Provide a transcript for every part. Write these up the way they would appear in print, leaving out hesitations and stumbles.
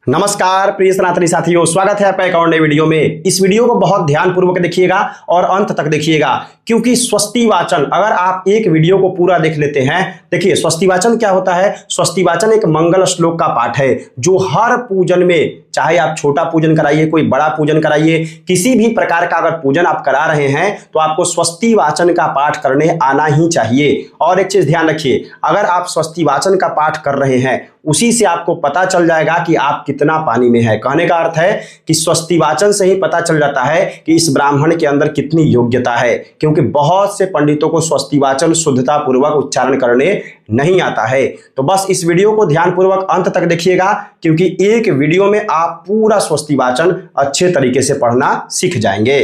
नमस्कार प्रिय सनातनी साथियों, स्वागत है आपका एक और नए वीडियो में। इस वीडियो को बहुत ध्यानपूर्वक देखिएगा और अंत तक देखिएगा, क्योंकि स्वस्ति वाचन अगर आप एक वीडियो को पूरा देख लेते हैं। देखिए, स्वस्ति वाचन क्या होता है? स्वस्ति वाचन एक मंगल श्लोक का पाठ है जो हर पूजन में, चाहे आप छोटा पूजन कराइए, कोई बड़ा पूजन कराइए, किसी भी प्रकार का अगर पूजन आप करा रहे हैं तो आपको स्वस्ति वाचन का पाठ करने आना ही चाहिए। और एक चीज ध्यान रखिए, अगर आप स्वस्ति वाचन का पाठ कर रहे हैं उसी से आपको पता चल जाएगा कि आप कितना पानी में है। कहने का अर्थ है कि स्वस्ति वाचन से ही पता चल जाता है कि इस ब्राह्मण के अंदर कितनी योग्यता है, क्योंकि बहुत से पंडितों को स्वस्ति वाचन शुद्धता पूर्वक उच्चारण करने नहीं आता है। तो बस इस वीडियो को ध्यानपूर्वक अंत तक देखिएगा, क्योंकि एक वीडियो में आप पूरा स्वस्ति वाचन अच्छे तरीके से पढ़ना सीख जाएंगे।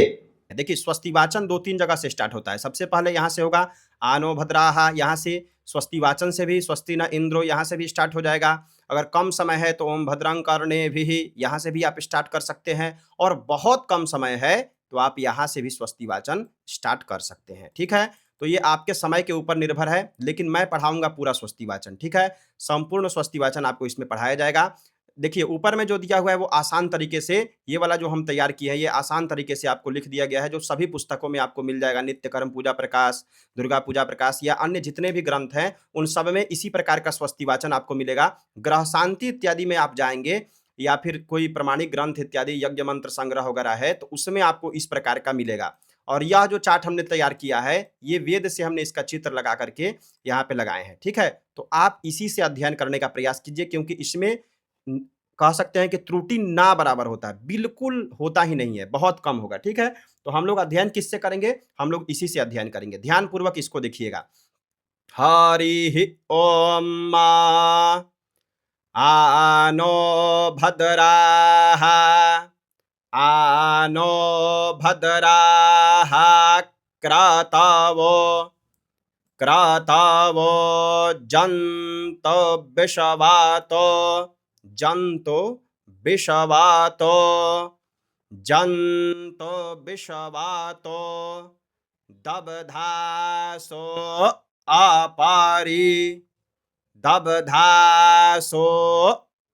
देखिए, स्वस्ति वाचन 2-3 जगह से स्टार्ट होता है। सबसे पहले यहां से होगा आनो भद्राहा, यहां से स्वस्ति वाचन से भी स्वस्ति न इंद्रो यहां से भी स्टार्ट हो जाएगा। अगर कम समय है तो ओम भद्रं कर्णे भी यहां से भी आप स्टार्ट कर सकते हैं, और बहुत कम समय है तो आप यहां से भी स्वस्ति वाचन स्टार्ट कर सकते हैं। ठीक है, तो ये आपके समय के ऊपर निर्भर है, लेकिन मैं पढ़ाऊंगा पूरा स्वस्ति वाचन। ठीक है, संपूर्ण स्वस्ति वाचन आपको इसमें पढ़ाया जाएगा। देखिए, ऊपर में जो दिया हुआ है वो आसान तरीके से, ये वाला जो हम तैयार किए हैं ये आसान तरीके से आपको लिख दिया गया है, जो सभी पुस्तकों में आपको मिल जाएगा। नित्य कर्म पूजा प्रकाश, दुर्गा पूजा प्रकाश या अन्य जितने भी ग्रंथ हैं उन सब में इसी प्रकार का स्वस्ति वाचन आपको मिलेगा। ग्रह शांति इत्यादि में आप जाएंगे या फिर कोई प्रमाणिक ग्रंथ इत्यादि यज्ञ मंत्र संग्रह वगैरह है तो उसमें आपको इस प्रकार का मिलेगा। और यह जो चार्ट हमने तैयार किया है ये वेद से हमने इसका चित्र लगा करके यहाँ पे लगाए हैं। ठीक है, तो आप इसी से अध्ययन करने का प्रयास कीजिए, क्योंकि इसमें कह सकते हैं कि त्रुटि ना बराबर होता है, बिल्कुल होता ही नहीं है, बहुत कम होगा। ठीक है, तो हम लोग अध्ययन किससे करेंगे? हम लोग इसी से अध्ययन करेंगे। ध्यानपूर्वक इसको देखिएगा। हरि ओम आनो भद्राः आनो भद्राः क्रतवो क्रतवो जन्तो विषवातो जन्तो विषवातो जन्तो विषवातो दबधासो अपारी दबधासो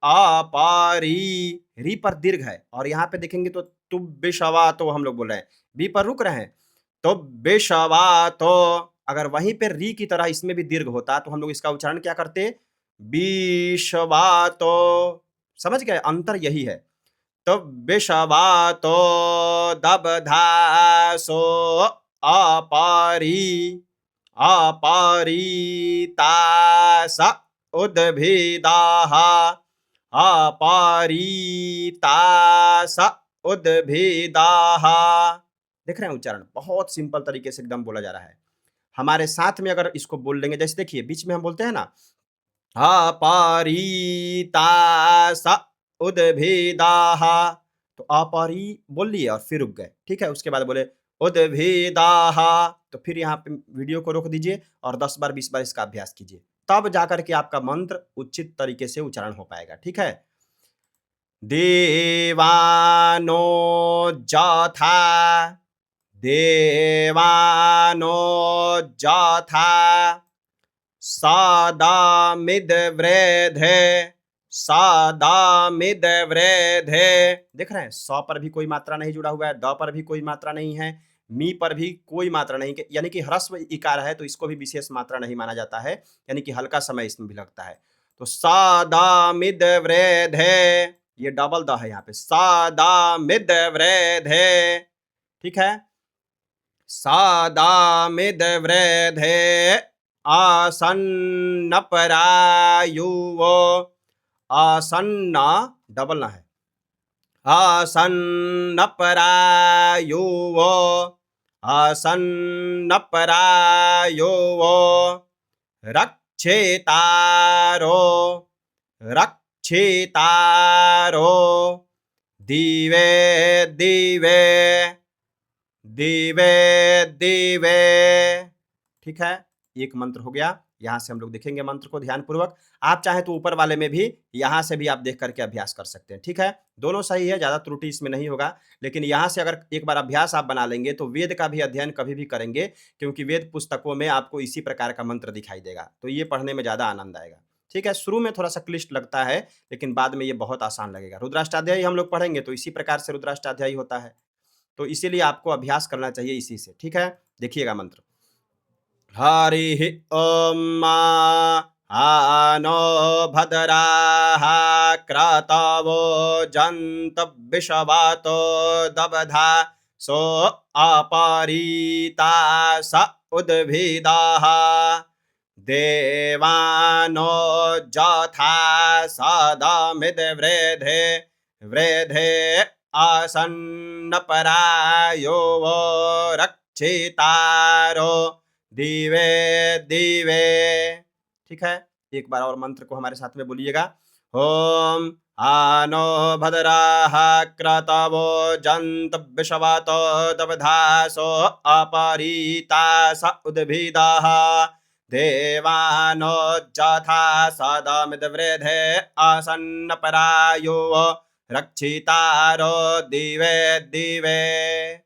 अपारी। री पर दीर्घ है और यहाँ पे देखेंगे तो तुब्बिशवातो हम लोग बोल रहे हैं, बी पर रुक रहे हैं। तो बिशवातो, अगर वहीं पे री की तरह इसमें भी दीर्घ होता तो हम लोग इसका उच्चारण क्या करते? बिशवातो। समझ गए, अंतर यही है। तो बिशवातो दबधासो अपारी अपारीतास उद्भिदाः अपारीतास उद्भिदाः। देख रहे हैं उच्चारण, बहुत सिंपल तरीके से एकदम बोला जा रहा है। हमारे साथ में अगर इसको बोल लेंगे, जैसे देखिए बीच में हम बोलते हैं ना अपारीतास उद्भिदाः, तो अपारी बोल लिए और फिर रुक गए। ठीक है, उसके बाद बोले उद्भिदाः, तो फिर यहाँ पे वीडियो को रोक दीजिए और 10 बार 20 बार इसका अभ्यास कीजिए, तब जाकर के आपका मंत्र उचित तरीके से उच्चारण हो पाएगा। ठीक है, देवानो जथा देवानो जथा सादामिद वृद्धे सादामिद वृद्धे। देख रहे हैं, स पर भी कोई मात्रा नहीं जुड़ा हुआ है, द पर भी कोई मात्रा नहीं है, मी पर भी कोई मात्रा नहीं, यानी कि ह्रस्व इकार है तो इसको भी विशेष मात्रा नहीं माना जाता है, यानी कि हल्का समय इसमें भी लगता है। तो सादामिद वृद्धे, ये डबल द है यहाँ पे, सादामिद वृद्धे। ठीक है, सादामिद वृद्धे आसन्न परायुवो, आसन्न डबल ना है, आसन्न परायुवो आसन्न परायुवो रक्षेतारो रक्षेतारो दिवे दिवे दिवे दिवे। ठीक है, एक मंत्र हो गया। यहाँ से हम लोग देखेंगे मंत्र को ध्यानपूर्वक। आप चाहे तो ऊपर वाले में भी यहाँ से भी आप देख करके अभ्यास कर सकते हैं। ठीक है, दोनों सही है, ज़्यादा त्रुटि इसमें नहीं होगा, लेकिन यहाँ से अगर एक बार अभ्यास आप बना लेंगे तो वेद का भी अध्ययन कभी भी करेंगे, क्योंकि वेद पुस्तकों में आपको इसी प्रकार का मंत्र दिखाई देगा, तो ये पढ़ने में ज़्यादा आनंद आएगा। ठीक है, शुरू में थोड़ा सा क्लिष्ट लगता है, लेकिन बाद में ये बहुत आसान लगेगा। रुद्राष्टाध्यायी हम लोग पढ़ेंगे तो इसी प्रकार से रुद्राष्टाध्यायी होता है, तो इसीलिए आपको अभ्यास करना चाहिए इसी से। ठीक है, देखिएगा मंत्र। हरि ओम आनो भद्राः क्रतवो जन्तु विषवातो दबधा सो अपरीता स उद्भिदाः देवानो जथा सदमिद्वृधे वृधे आसन्नपरायो वो रक्षितारो दिवे दिवे। ठीक है, एक बार और मंत्र को हमारे साथ में बोलिएगा। ओम आनो भद्राः क्रतवो जन्तु विषवातो दबधासो अपरीता स उद्भिदाः देवानो जथा सदमिद्वृधे आसन्नपरायो रक्षितारो दिवे दिवे।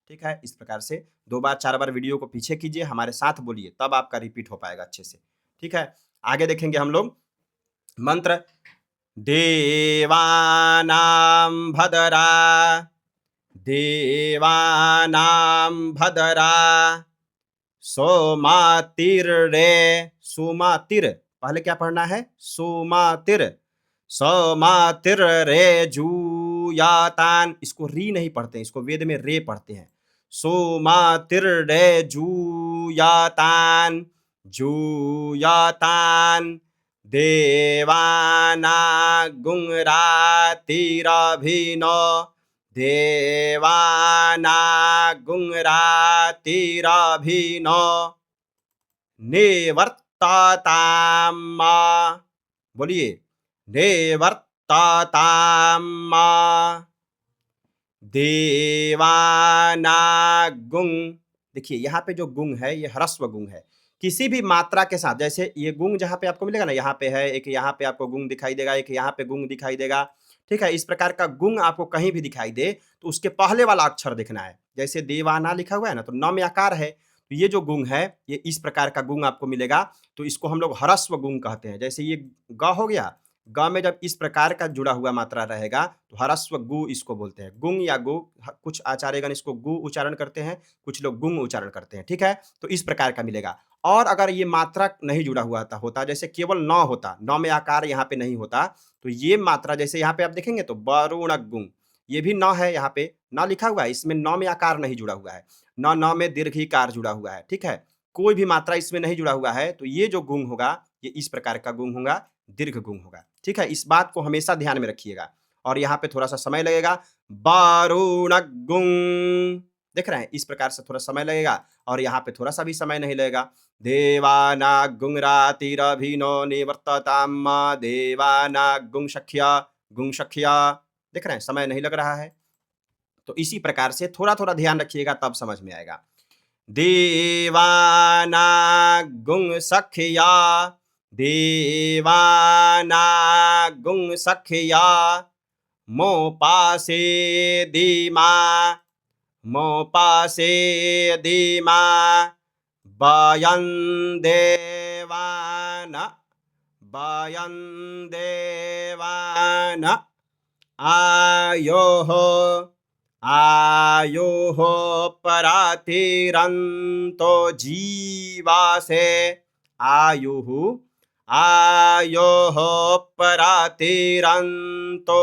ठीक है, इस प्रकार से 2 बार 4 बार वीडियो को पीछे कीजिए, हमारे साथ बोलिए, तब आपका रिपीट हो पाएगा अच्छे से। ठीक है, आगे देखेंगे हम लोग मंत्र। देवानां भद्रा देवानां भद्रा सोमातिर्रे सोमातिर, पहले क्या पढ़ना है? सोमातिर सोमातिर्रे जूयातान, इसको री नहीं पढ़ते हैं, इसको वेद में रे पढ़ते हैं। सोमातिर्रे जूयातान जूयातान देवाना गुंरातिरभिनो देवाना गुंरातिरभिनो निवर्तताम, बोलिए निवर्तताम देवाना गुंग। देखिए यहाँ पे जो गुंग है ये ह्रस्व गुंग है, किसी भी मात्रा के साथ, जैसे ये गुंग जहाँ पे आपको मिलेगा ना, यहाँ पे है एक, यहाँ पे आपको गुंग दिखाई देगा, एक यहाँ पे गुंग दिखाई देगा। ठीक है, इस प्रकार का गुंग आपको कहीं भी दिखाई दे तो उसके पहले वाला अक्षर देखना है। जैसे देवाना लिखा हुआ है ना, तो न में आकार है, तो ये जो गुंग है ये इस प्रकार का गुंग आपको मिलेगा, तो इसको हम लोग ह्रस्व गुंग कहते हैं। जैसे ये ग हो गया, ग में जब इस प्रकार का जुड़ा हुआ मात्रा रहेगा तो ह्रस्व गु इसको बोलते हैं। गुंग या गु, कुछ आचार्यगण इसको गु उच्चारण करते हैं, कुछ लोग गुंग उच्चारण करते हैं। ठीक है, तो इस प्रकार का मिलेगा। और अगर ये मात्रा नहीं जुड़ा हुआ होता, जैसे केवल न होता, न में आकार यहाँ पे नहीं होता, तो ये मात्रा जैसे यहाँ पे आप देखेंगे तो वरुण गुंग, ये भी न है, यहाँ पे न लिखा हुआ है, इसमें न में आकार नहीं जुड़ा हुआ है, न में दीर्घिकार जुड़ा हुआ है। ठीक है, कोई भी मात्रा इसमें नहीं जुड़ा हुआ है, तो ये जो गुंग होगा ये इस प्रकार का गुंग होगा, दीर्घ गुंग होगा। ठीक है, इस बात को हमेशा ध्यान में रखिएगा। और यहाँ पे थोड़ा सा समय लगेगा, वरुण गुंग, देख रहे हैं, इस प्रकार से थोड़ा समय लगेगा, और यहाँ पे थोड़ा सा भी समय नहीं लगेगा। देवाना गुंरातिरभिनो निवर्तताम देवाना गुंग सख्या, देख रहे हैं, समय नहीं लग रहा है। तो इसी प्रकार से थोड़ा थोड़ा ध्यान रखिएगा, तब समझ में आएगा। देवाना गुंग सख्या देवाना गुंग सख्या मोपासे दीमा बयं देवान आयोः परातिरन्तो जीवासे आयोः परातिरन्तो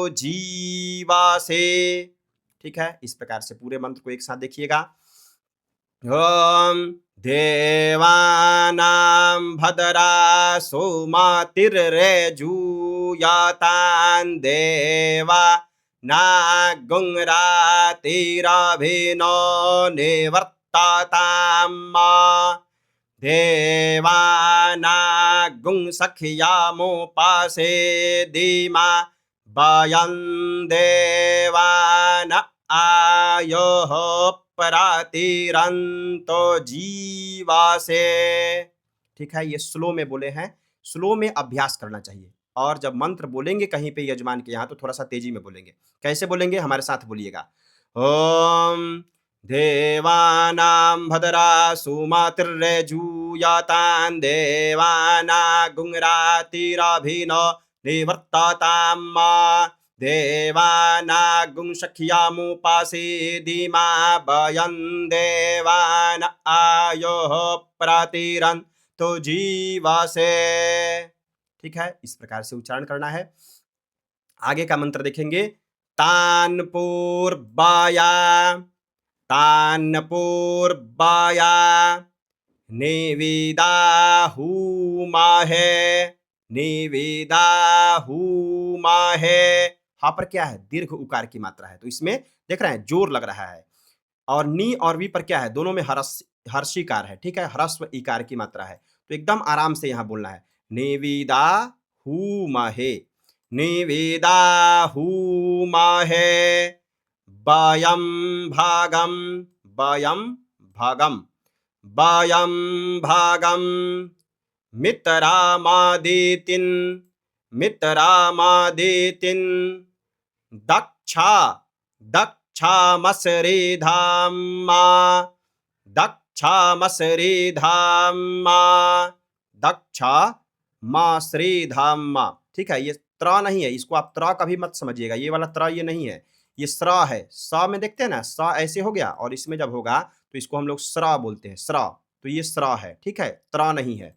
जीवासे जीवासे। ठीक है, इस प्रकार से पूरे मंत्र को एक साथ देखिएगा। ओम देवानां भद्रा सोमातिर्रे जूयातान देवा ना गुंरातिरभिनो निवर्तताम देवाना गुंग सख्यामोपासे दीमा वयं देवान आयोः परातिरन्तो जीवासे। ठीक है, ये स्लो में बोले हैं, स्लो में अभ्यास करना चाहिए। और जब मंत्र बोलेंगे कहीं पे यजमान के यहाँ तो थोड़ा सा तेजी में बोलेंगे। कैसे बोलेंगे, हमारे साथ बोलिएगा। ओम देवानां भद्रा सुमतिर्यजूयतां देवानागुंरातिरभिन निवर्तताम् देवानागुं सख्यामुपासीदिमा वयं देवान आयोः प्रतिरन्तो जीवसे। ठीक है, इस प्रकार से उच्चारण करना है। आगे का मंत्र देखेंगे, तान्पूर्वाया तान्पूर्वाया निविदाहुमहे निविदाहुमहे। हाँ पर क्या है, दीर्घ उकार की मात्रा है, तो इसमें देख रहे हैं जोर लग रहा है। और नी और वी पर क्या है, दोनों में हर्षिकार है। ठीक है, ह्रस्व इकार की मात्रा है, तो एकदम आराम से यहाँ बोलना है, निविदाहुमहे निविदाहुमहे वयं भागं वयं भागं वयं भागं मित्रामादितिं मित्रामादितिं दक्षा दक्षामसरिधाम्मा दक्षामसरिधाम्मा दक्षामसरिधाम्मा। ठीक है, ये त्र नहीं है, इसको आप त्र कभी मत समझिएगा, ये वाला त्र ये नहीं है, ये स्र है। स में देखते हैं ना, स ऐसे हो गया, और इसमें जब होगा तो इसको हम लोग स्र बोलते हैं, स्र, तो ये स्र है। ठीक है, त्र नहीं है।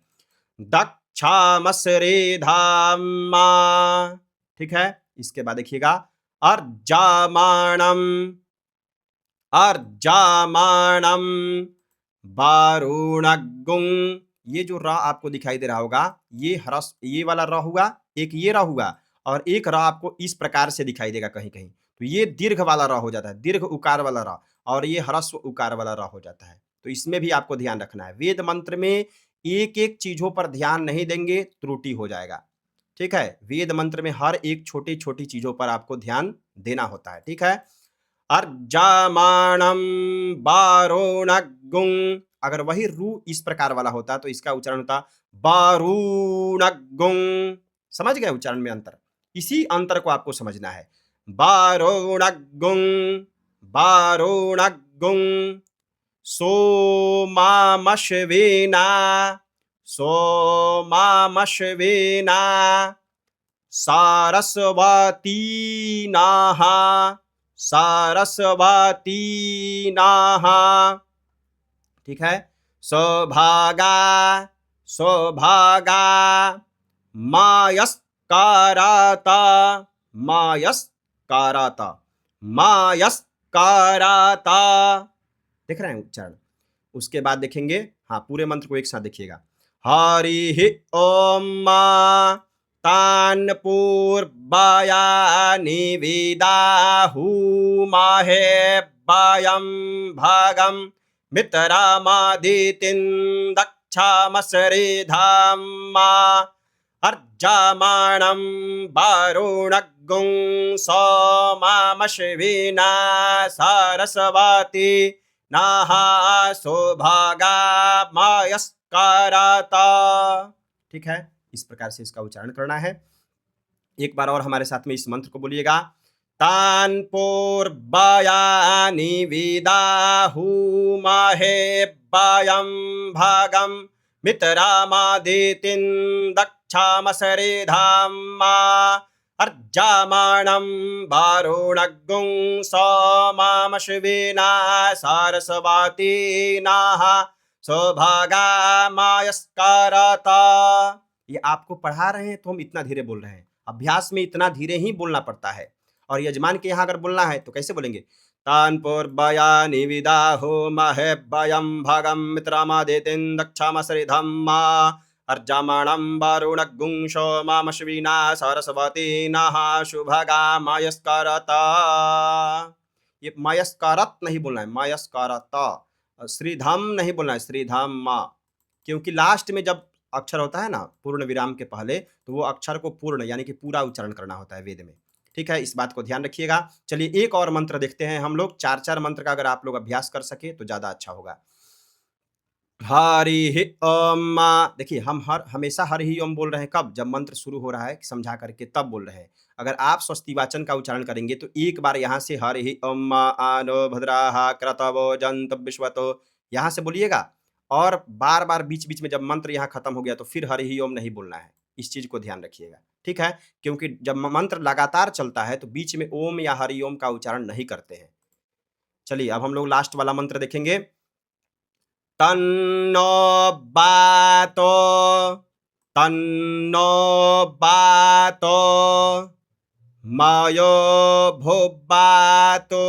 दक्षामसरिधाम्मा। ठीक है, इसके बाद देखिएगा, अर्जामाणम अर्जामाणम वारुणगुं। ये जो रा आपको दिखाई दे रहा होगा, ये ह्रस्व, ये वाला रा हुआ, एक ये रा हुआ, और एक रा आपको इस प्रकार से दिखाई देगा कहीं कहीं, तो ये दीर्घ वाला रा हो जाता है, दीर्घ उकार वाला रा, और ये ह्रस्व उकार वाला रा हो जाता है। तो इसमें भी आपको ध्यान रखना है। वेद मंत्र में एक एक चीजों पर ध्यान नहीं देंगे, त्रुटि हो जाएगा। ठीक है, वेद मंत्र में हर एक छोटी छोटी चीजों पर आपको ध्यान देना होता है। ठीक है, अर्जामाणम वारुणगुं। अगर वही रू इस प्रकार वाला होता तो इसका उच्चारण होता वारुणगुं। समझ गए उच्चारण में अंतर? इसी अंतर को आपको समझना है। वारुणगुं वारुणगुं सोमामश्विना सोमामश्विना सारस्वतीनाः सारस्वतीनाः। ठीक है, सौभागा सौभागा मायस्काराता मायस्काराता मायस्काराता। देख रहे हैं उच्चारण? उसके बाद देखेंगे, हाँ पूरे मंत्र को एक साथ देखिएगा। हरि ओम तान्पूर्वाया निविदाहुमहे वयं भागं मित्रामादितिं दक्षामसरिधाम्मा अर्जामाणं वारुणगुं सोमामश्विना सारस्वती नाः सौभागा मायस्काराता। ठीक है, इस प्रकार से इसका उच्चारण करना है। एक बार और हमारे साथ में इस मंत्र को बोलिएगा। तान्पूर्वाया निविदाहुमहे वयं भागं मित्रामादितिं दक्षामसरिधाम्मा अर्जामाणं वारुणगुं सोमामश्विना सारस्वतीनाः सौभागा मायस्काराता। ये आपको पढ़ा रहे हैं तो हम इतना धीरे बोल रहे हैं, अभ्यास में इतना धीरे ही बोलना पड़ता है। और यजमान के यहाँ अगर बोलना है तो कैसे बोलेंगे? तान्पूर्वाया निविदाहुमहे वयं भागं मित्रामादितिं दक्षामसरिधाम्मा अर्जामाणं वारुणगुं सोमामश्विना सारस्वतीनाः शुभगा मायस्काराता। ये मायस्कारत नहीं बोलना है, मायस्काराता। श्रीधाम नहीं बोलना है, श्रीधाम माँ, क्योंकि लास्ट में जब अक्षर होता है ना पूर्ण विराम के पहले, तो वो अक्षर को पूर्ण यानी कि पूरा उच्चारण करना होता है वेद में। ठीक है, इस बात को ध्यान रखिएगा। चलिए एक और मंत्र देखते हैं हम लोग। 4-4 मंत्र का अगर आप लोग अभ्यास कर सके तो ज्यादा अच्छा होगा। हरि ओम। देखिए हम हमेशा हरि ही ओम बोल रहे हैं, कब? जब मंत्र शुरू हो रहा है समझा करके तब बोल रहे हैं। अगर आप स्वस्ति वाचन का उच्चारण करेंगे तो एक बार यहाँ से हरि ओम आनो भद्राः क्रतवो जन्तु विश्वतो यहाँ से बोलिएगा, और बार बार बीच बीच में जब मंत्र यहाँ खत्म हो गया तो फिर हरि ही ओम नहीं बोलना है। इस चीज को ध्यान रखिएगा, ठीक है? क्योंकि जब मंत्र लगातार चलता है तो बीच में ओम या हरि ओम का उच्चारण नहीं करते हैं। चलिए अब हम लोग लास्ट वाला मंत्र देखेंगे। तन्नो बातो, तन्नो बातो, मायो भुब्बातो,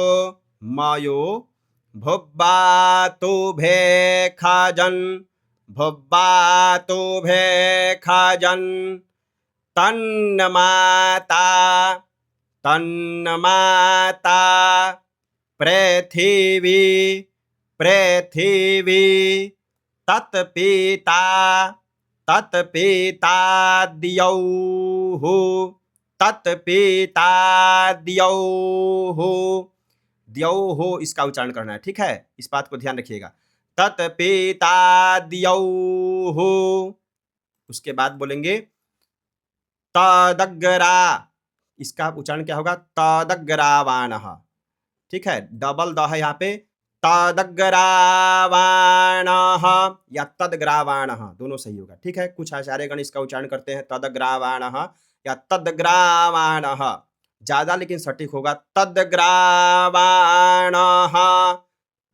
मायो भुब्बातो भेखाजन, भुब्बातो भेखाजन, तन्नमाता, तन्नमाता, पृथिवी, पृथिवी, तत्पिता, तत्पिता द्यौः, तत्पिता द्यौः, द्यौः इसका उच्चारण करना है, ठीक है? इस बात को ध्यान रखिएगा। तत्पिता द्यौः। उसके बाद बोलेंगे तदग्रा, इसका उच्चारण क्या होगा? तदग्रावाणः, ठीक है? डबल द है यहाँ पे। तदग्रावाणः या तदग्रावाणः दोनों सही होगा, ठीक है? कुछ आचार्यगण इसका उच्चारण करते हैं तदग्रावाणः या तदग्रावाणः, ज्यादा लेकिन सटीक होगा तदग्रावाणः,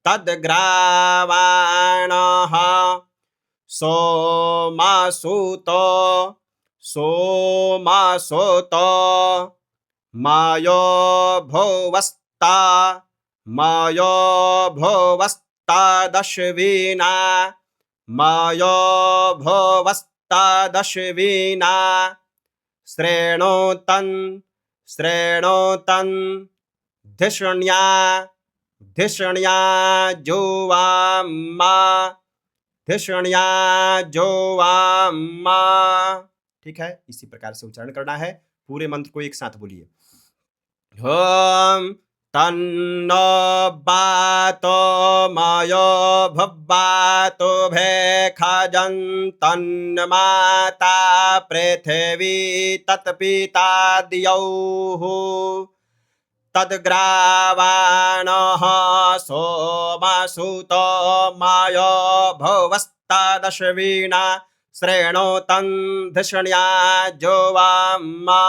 तदग्रावाणः। सोमासुतो, सोमासुतो, मायो भुवस्ता, मायो भुवस्ता दशवीना, मायो भुवस्ता दशवीना, श्रेणोतन्, श्रेणोतन्, धिषण्या, धिषण्या जोवाम्मा, धिषण्या जोवाम्मा, ठीक है? इसी प्रकार से उच्चारण करना है। पूरे मंत्र को एक साथ बोलिए। ओम तन्नो बातो मायो भब्बातो भेखाजं, तन्नमाता पृथिवी तत्पिता द्यौः, तद्ग्रावाणः सोमसुतो मायो भुवस्ता दशवीना, श्रेणोतन् धिषण्या जोवाम्मा।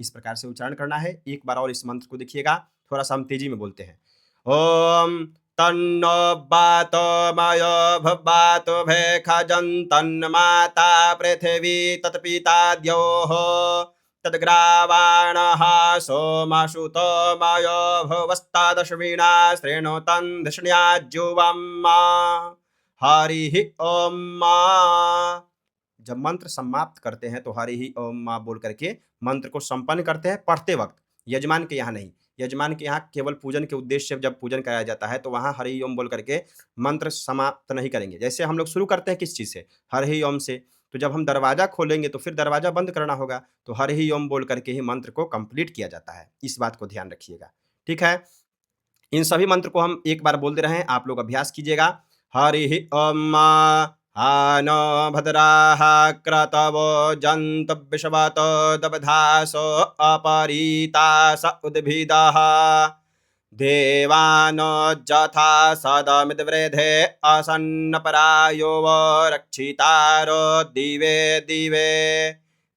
इस प्रकार से उच्चारण करना है। एक बार और इस मंत्र को देखिएगा, थोड़ा सा हम तेजी में बोलते हैं। ओम तन्नो बातो मायो भब्बातो भेखाजं, तन्नमाता पृथिवी तत्पिता द्यौः, तद्ग्रावाणः सोमसुतो मायो भुवस्ता दशवीना, श्रेणोतन् धिषण्या जोवाम्मा। हरि ओम। जब मंत्र समाप्त करते हैं तो हरि ही ओम माँ बोल करके मंत्र को संपन्न करते हैं पढ़ते वक्त। यजमान के यहाँ नहीं, यजमान के यहाँ केवल पूजन के उद्देश्य से जब पूजन कराया जाता है तो वहाँ हरि ओम बोल करके मंत्र समाप्त नहीं करेंगे। जैसे हम लोग शुरू करते हैं किस चीज़ से? हरि ओम से। तो जब हम दरवाजा खोलेंगे तो फिर दरवाजा बंद करना होगा, तो हरि ओम बोल करके ही मंत्र को कंप्लीट किया जाता है। इस बात को ध्यान रखिएगा, ठीक है? इन सभी मंत्र को हम एक बार बोल दे रहे हैं, आप लोग अभ्यास कीजिएगा। हरि ओम आनो भद्राः क्रतवो जन्तु विश्वतो दबधासो अपरीतास उद्भिदः, देवानो जथा सदमिद्वृधे असन्नपरायो वो रक्षितारो दिवे दिवे,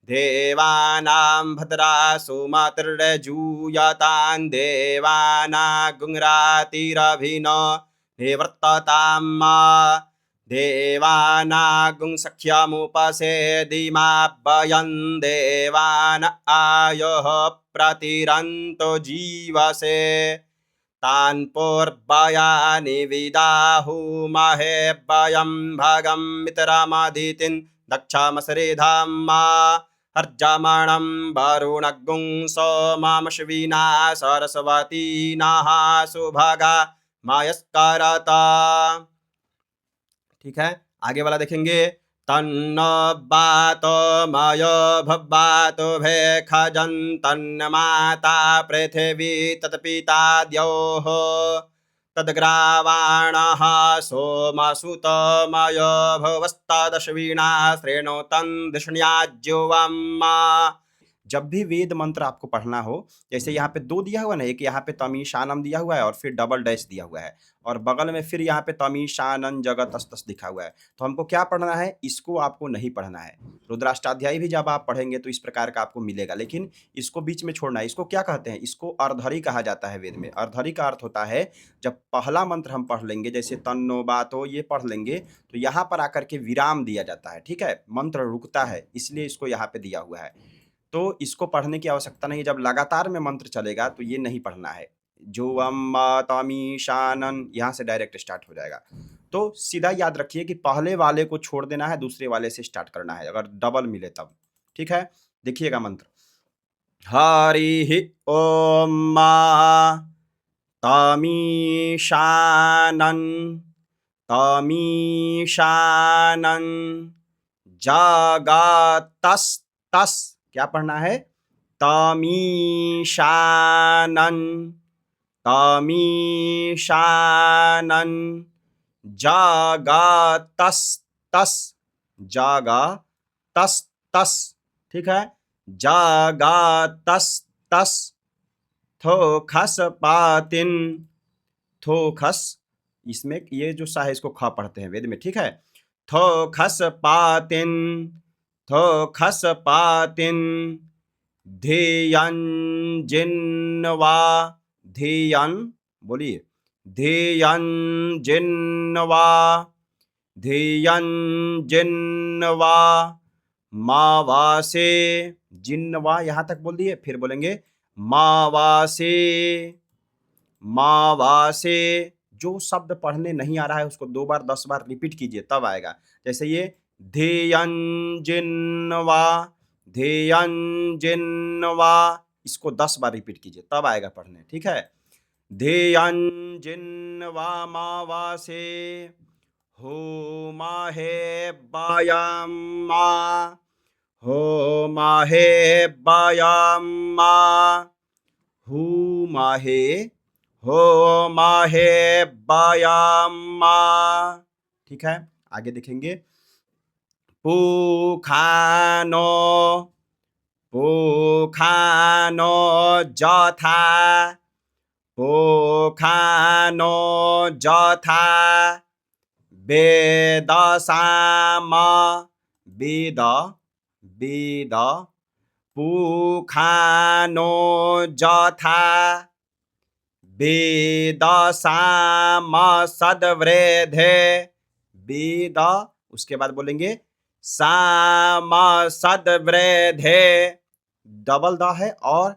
देवानां भद्रासु मातृर्जूयतां, देवानागुंरातिरभिनो निवर्तताम्, देवानागुं सख्यमुपसेदिमा वयं, देवान आयोः प्रतिरन्तो जीवसे, तान् पूर्वयानि विदाहुमहे वयं भगं मित्रमदितिं दक्षमसरेधाम्मा, अर्जमणं वरुणगुं सोममश्विना, सरस्वती नः सुभगा मायस्करता। ठीक है, आगे वाला देखेंगे। तन्नो बातो मायो भब्बातो भेखजं, तन्नमाता पृथिवी तत्पिता द्यौः, तद्ग्रावाणः सोमसुतमय भवस्तदश्विना श्रेणो तन्धिष्ण्याज्योवम्। जब भी वेद मंत्र आपको पढ़ना हो, जैसे यहाँ पे 2 दिया हुआ ना, एक यहाँ पे तमीशानम दिया हुआ है और फिर डबल डैश दिया हुआ है और बगल में फिर यहाँ पे तमीशानन जगतस्तस लिखा हुआ है। तो हमको क्या पढ़ना है? इसको आपको नहीं पढ़ना है। रुद्राष्टाध्यायी भी जब आप पढ़ेंगे तो इस प्रकार का आपको मिलेगा, लेकिन इसको बीच में छोड़ना है। इसको क्या कहते हैं? इसको अर्धरी कहा जाता है वेद में। अर्धरी का अर्थ होता है जब पहला मंत्र हम पढ़ लेंगे, जैसे तन्नो बातो ये पढ़ लेंगे, तो यहाँ पर आकर के विराम दिया जाता है, ठीक है? मंत्र रुकता है, इसलिए इसको यहाँ पे दिया हुआ है। तो इसको पढ़ने की आवश्यकता नहीं है। जब लगातार में मंत्र चलेगा तो ये नहीं पढ़ना है। जो तमी शानन यहाँ से डायरेक्ट स्टार्ट हो जाएगा। तो सीधा याद रखिए कि पहले वाले को छोड़ देना है, दूसरे वाले से स्टार्ट करना है, अगर डबल मिले तब, ठीक है? देखिएगा मंत्र। हरि ओम तमी शानन तमी शानन जगतस्तस। क्या पढ़ना है? तमीशानन तमीशानन जगतस्तस जगतस्तस, ठीक है? जगतस्तस थोखस पातिन। थोखस, इसमें ये जो सा है इसको ख पढ़ते हैं वेद में, ठीक है? थोखस पातिन थोखस पातिन ध्येयन जिन्वा। ध्येयन बोलिए, ध्येयन जिन्वा ध्येयन जिन्वा मावासे। जिन्वा यहाँ तक बोल दिए, फिर बोलेंगे मावासे मावासे। जो शब्द पढ़ने नहीं आ रहा है उसको 2 बार 10 बार रिपीट कीजिए, तब आएगा। जैसे ये ध्येयन जिन्वा, इसको 10 बार रिपीट कीजिए, तब आएगा पढ़ने, ठीक है? ध्येयन जिन्वा मावासे हो माहे बायाम्मा हो माहे बायाम्मा हु माहे हो माहे बायाम्मा, ठीक है? आगे देखेंगे। पुखानो पुखानो जथा पुखानो जथा वेदसाम वेद वेद पुखानो जथा वेदसाम सद्वृद्धे। वेद, उसके बाद बोलेंगे साम सद्वृद्धे। डबल द है और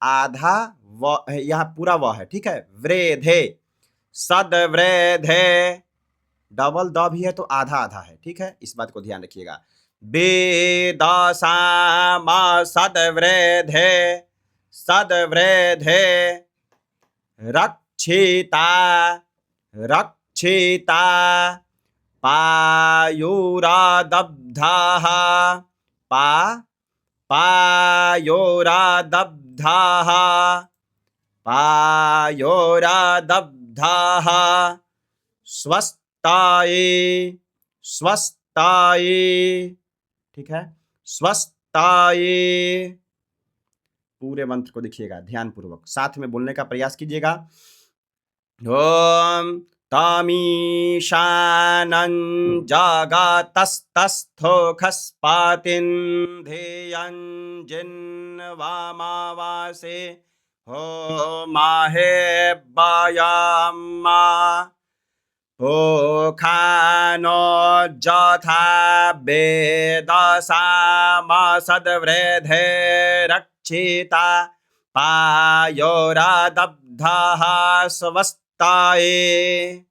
आधा व, यहाँ पूरा व है, ठीक है? वृद्धे सद्वृद्धे, डबल द भी है तो आधा आधा है, ठीक है? इस बात को ध्यान रखिएगा। वेदसाम सद्वृद्धे सद्वृद्धे रक्षिता रक्षिता पायुरादब्धाः पायोरादब्धाः पायोरादब्धाः स्वस्थाये स्वस्थाये, ठीक है? स्वस्थाये। पूरे मंत्र को देखिएगा ध्यान पूर्वक, साथ में बोलने का प्रयास कीजिएगा। ओम तमीशानन जगतस्तस्थोखस्पातिन ध्येयन जिन्वामावासे हो माहे बायाम्मा पुखानो जथा वेदसाम सद्वृद्धे रक्षिता पायोरादब्धाः स्वस्थाये,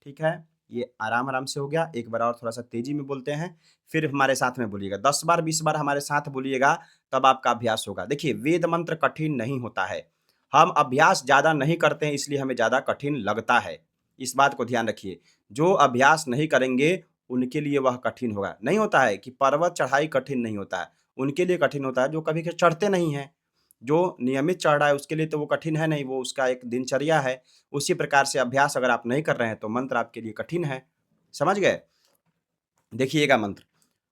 ठीक है? ये आराम आराम से हो गया। एक बार और थोड़ा सा तेजी में बोलते हैं, फिर हमारे साथ में बोलिएगा। 10 बार 20 बार हमारे साथ बोलिएगा, तब आपका अभ्यास होगा। देखिए, वेद मंत्र कठिन नहीं होता है, हम अभ्यास ज़्यादा नहीं करते हैं इसलिए हमें ज़्यादा कठिन लगता है। इस बात को ध्यान रखिए। जो अभ्यास नहीं करेंगे उनके लिए वह कठिन होगा। नहीं होता है कि पर्वत चढ़ाई कठिन नहीं होता है, उनके लिए कठिन होता है जो कभी चढ़ते नहीं हैं। जो नियमित चढ़ रहा है उसके लिए तो वो कठिन है नहीं, वो उसका एक दिनचर्या है। उसी प्रकार से अभ्यास अगर आप नहीं कर रहे हैं तो मंत्र आपके लिए कठिन है। समझ गए? देखिएगा मंत्र,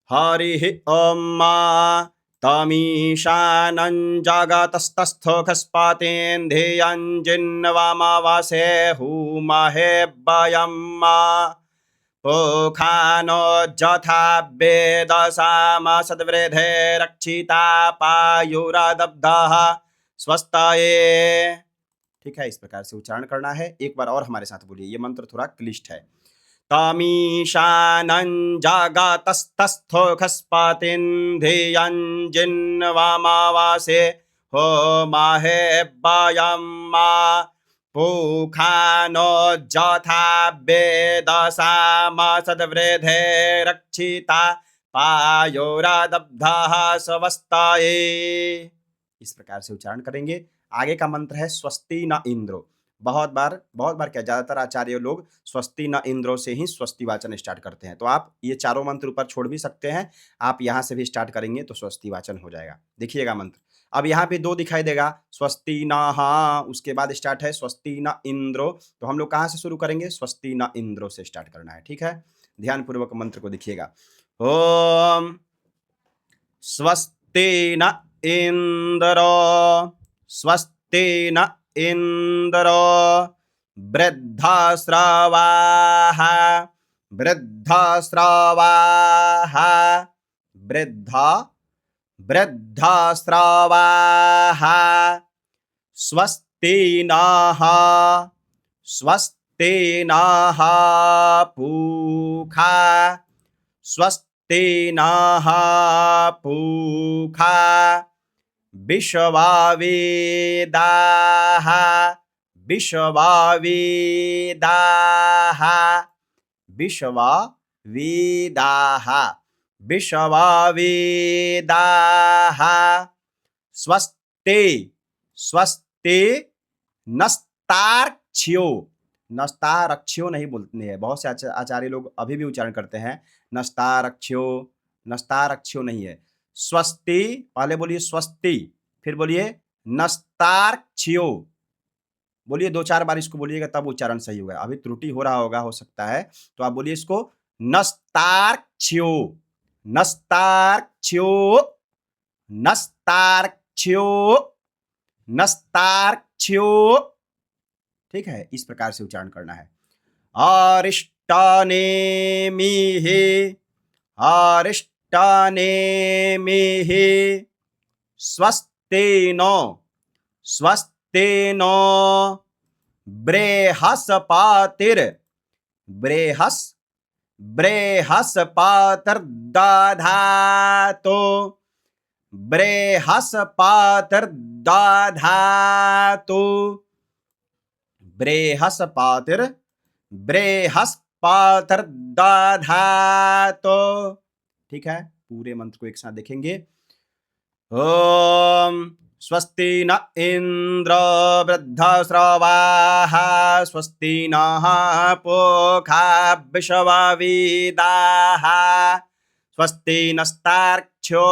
हरि ओम मा तमीशानं जगतस्तस्थोखस्पातेन्धेयञ्जिन्नवामावासे हुमहे वयं मा पोखानो जथा वेदसामसद्वृधे रक्षिता पायुरादब्धः स्वस्ताये। ठीक है, इस प्रकार से उच्चारण करना है। एक बार और हमारे साथ बोलिए, ये मंत्र थोड़ा क्लिष्ट है। तमीशानं जगतस्तस्थोखस्पातिन्धियञ्जिन्नवामावासे होमहे वयं मा पूखानो जथा वेदसामसद्वृधे रक्षिता पायुरादब्धः स्वस्ताये। इस प्रकार से उच्चारण करेंगे। आगे का मंत्र है स्वस्ति न इंद्रो। बहुत बार क्या, ज़्यादातर आचार्य लोग स्वस्ति न इंद्रो से ही स्वस्ति वाचन स्टार्ट करते हैं। तो आप ये चारों मंत्र ऊपर छोड़ भी सकते हैं, आप यहाँ से भी स्टार्ट करेंगे तो स्वस्ति वाचन हो जाएगा। देखिएगा मंत्र, अब यहाँ पे 2 दिखाई देगा, स्वस्ति न, हाँ उसके बाद स्टार्ट है स्वस्ति न इंद्रो। तो हम लोग कहाँ से शुरू करेंगे? स्वस्ति न इंद्रो से स्टार्ट करना है। ठीक है, ध्यानपूर्वक मंत्र को देखिएगा। ओम स्वस्ति न इंद्रो, स्वस्ति न इंद्रो वृद्धश्रवाः वृद्धश्रवाः वृद्धश्रवाः स्वस्ति नः पूषा स्वस्ति नः पूषा विश्ववेदाः विश्ववेदाः विश्ववेदाः विश्ववेदाः स्वस्ति स्वस्ति नस्तार्क्ष्यो, नस्तारक्ष्यो नहीं बोलते हैं, बहुत से आचार्य लोग अभी भी उच्चारण करते हैं नस्तारक्ष्यो, नस्तारक्ष्यो नहीं है। स्वस्ति, पहले बोलिए स्वस्ति, फिर बोलिए नस्तार्क्ष्यो, बोलिए 2-4 बार इसको बोलिएगा तब उच्चारण सही होगा। अभी त्रुटि हो रहा होगा, हो सकता है, तो आप बोलिए इसको नस्तार्क्ष्यो, नस्तार्क्ष्यो, नस्तार्क्ष्यो, नस्तार्क्ष्यो। ठीक है, इस प्रकार से उच्चारण करना है। अरिष्टनेमिः अरिष्टनेमिः स्वस्ति नो बृहस्पतिर् बृहस्पतिर्दधातु बृहस्पतिर्दधातु बृहस्पतिर्दधातु। ठीक है, पूरे मंत्र को एक साथ देखेंगे। ओम स्वस्ति न इंद्र वृद्धश्रवाः स्वस्ति नः पूषा विश्ववेदाः स्वस्ति नस्तार्क्ष्यो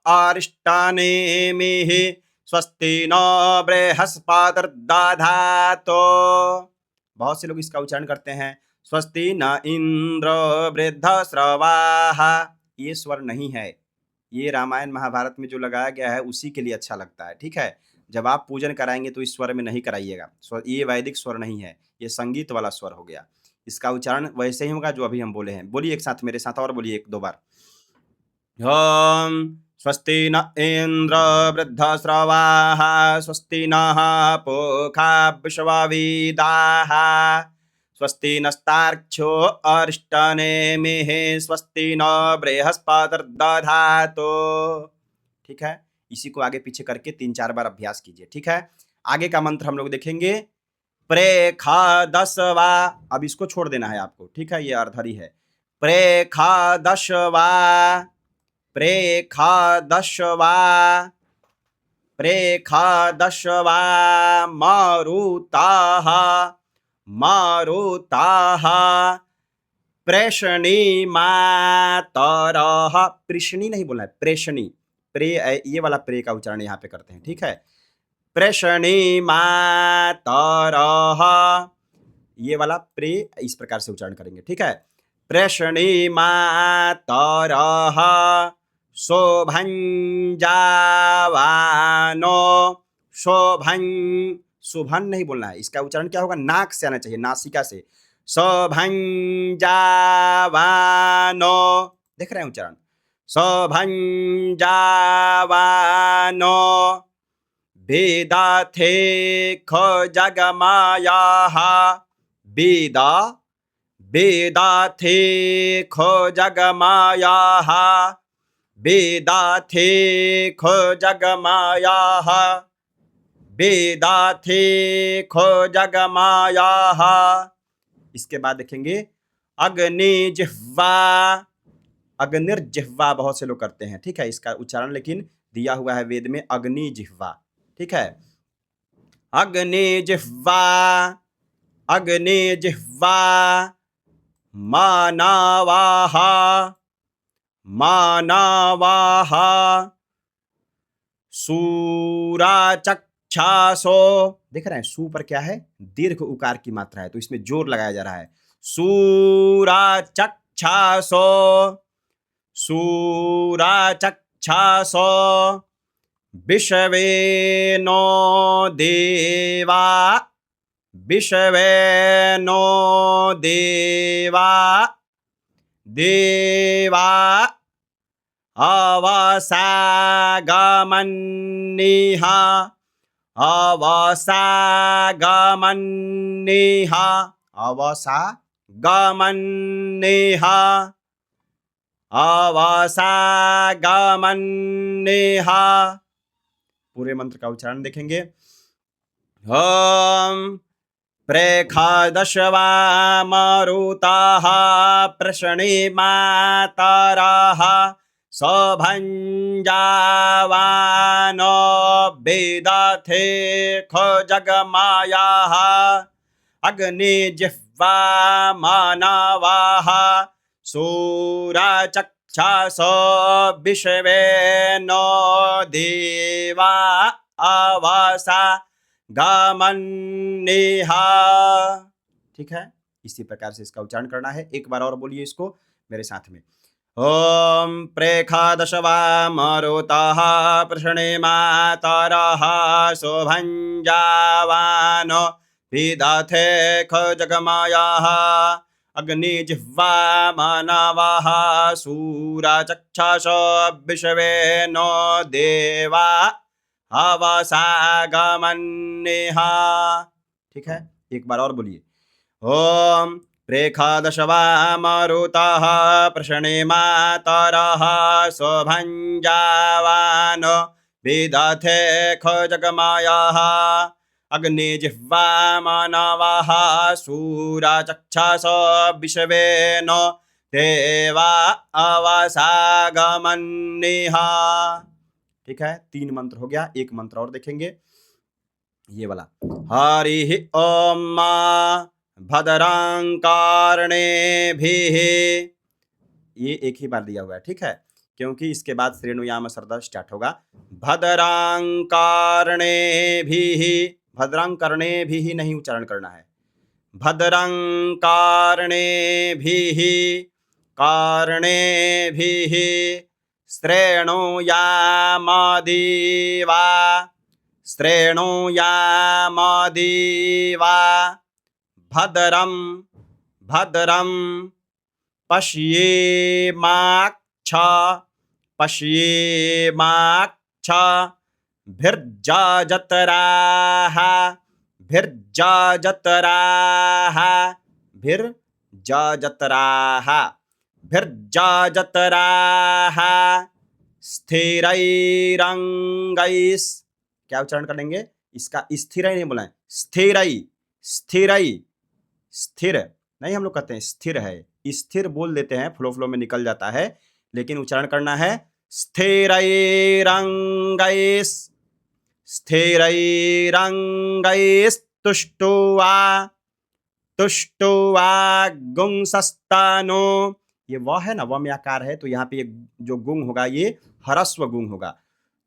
अरिष्टनेमिः स्वस्ति नो बृहस्पतिर्दधातु। बहुत से लोग इसका उच्चारण करते हैं स्वस्ति न इंद्र वृद्धश्रवाः, ये स्वर नहीं है, ये रामायण महाभारत में जो लगाया गया है उसी के लिए अच्छा लगता है। ठीक है, जब आप पूजन कराएंगे तो इस स्वर में नहीं कराइएगा, ये वैदिक स्वर नहीं है, ये संगीत वाला स्वर हो गया। इसका उच्चारण वैसे ही होगा जो अभी हम बोले हैं। बोलिए एक साथ मेरे साथ, और बोलिए 1-2 बार। ओम स्वस्ति न इंद्र वृद्धश्रवाः स्वस्ति नः पूषा विश्ववेदाः स्वस्ति नस्तार्क्ष्यो अरिष्टनेमिः स्वस्ति नो बृहस्पतिर्दधातु। ठीक है, इसी को आगे पीछे करके 3-4 बार अभ्यास कीजिए। ठीक है, आगे का मंत्र हम लोग देखेंगे प्रेखदशवा। अब इसको छोड़ देना है आपको। ठीक है, ये अर्धरी है। प्रेखदशवा प्रेखदशवा प्रेखदशवा मारुताः मारुताः प्रेषणी मातरः, प्रेषणी नहीं बोलना है, प्रेषणी, प्रे ये वाला प्रे का उच्चारण यहाँ पे करते हैं। ठीक है, प्रश्निमातरः, ये वाला प्रे इस प्रकार से उच्चारण करेंगे, ठीक है। प्रश्निमातरः शोभञ्जावानो, शोभं, शोभन नहीं बोलना है, इसका उच्चारण क्या होगा, नाक से आना चाहिए, नासिका से। शोभञ्जावानो, देख रहे हैं उच्चारण, शोभञ्जावानो वेदाथे खजगमायाः, वेदा, वेदाथे खजगमायाः, वेदाथे खजगमायाः, वेदाथे खजगमायाः। इसके बाद देखेंगे अग्निजिह्वा, अग्निर्जिह्वा बहुत से लोग करते हैं, ठीक है, इसका उच्चारण लेकिन दिया हुआ है वेद में अग्निजिह्वा, ठीक है। अग्निजिह्वा, अग्निजिह्वा मानवाः, मानवाः सूराचक्षासो, देख रहे हैं सू पर क्या है, दीर्घ उकार की मात्रा है, तो इसमें जोर लगाया जा रहा है। सूराचक्षासो, सूराचक्षासो विश्वेनो देवा, विश्वेनो देवा, देवा अवसागमन्निह, अवसागमन्निह, अवसागमन्निह, अवसागमन्निह। पूरे मंत्र का उच्चारण देखेंगे। ओम प्रेखदशवा मरुताः प्रश्निमातरः शोभञ्जावानो वेदाथे खजगमायाः, अग्निजिह्वा मानवाः सूराचक्षासो विश्वेनो देवा अवसागमन्निह, ठीक है। इसी प्रकार से इसका उच्चारण करना है। एक बार और बोलिए इसको मेरे साथ में। ओम प्रेखदशवा मरुतः प्रश्निमातरः शोभञ्जावानो वेदाथे खजगमायाः, अग्निजिह्वा मानवाः सूराचक्षासो विश्वेनो देवा अवसागमन्निह, ठीक है। एक बार और बोलिए। ओम प्रेखदशवा मरुतः प्रश्निमातरः शोभञ्जावानो वेदाथे खजगमायाः, अग्निजिह्वा मानवाः सूराचक्षासो विश्वेनो देवा अवसागमन्निह, ठीक है। 3 मंत्र हो गया। एक मंत्र और देखेंगे, ये वाला। हरि ओम भद्रं कर्णेभिः, ये एक ही बार दिया हुआ है, ठीक है, क्योंकि इसके बाद श्रेणुयाम शब्द स्टार्ट होगा। भद्रं कर्णेभिः, भद्रं कर्णेभिः नहीं उच्चारण करना है, भद्रं कर्णेभिः, कर्णेभिः श्रेणुयाम देवा, श्रेणुयाम देवा भद्रं, भद्रं पश्येमाक्ष, पश्येमाक्ष भिर्जजतराः, भिर्जजतराः, भिर्जजतराः, भिर्जजतराः स्थिरैरंगैस्, क्या उच्चारण करेंगे इसका, स्थिरै नहीं बोला है, स्थिरै, स्थिरै, स्थिर नहीं हम लोग कहते हैं स्थिर है, स्थिर बोल देते हैं, फ्लो फ्लो में निकल जाता है, लेकिन उच्चारण करना है स्थिरैरंगैस्, स्थिरैरंगैस् तुष्टुवा, तुष्टुवा गुंसस्तानो, ये वह है ना, व में आकार है, तो यहाँ पे जो गुंग होगा ये ह्रस्व गुंग होगा,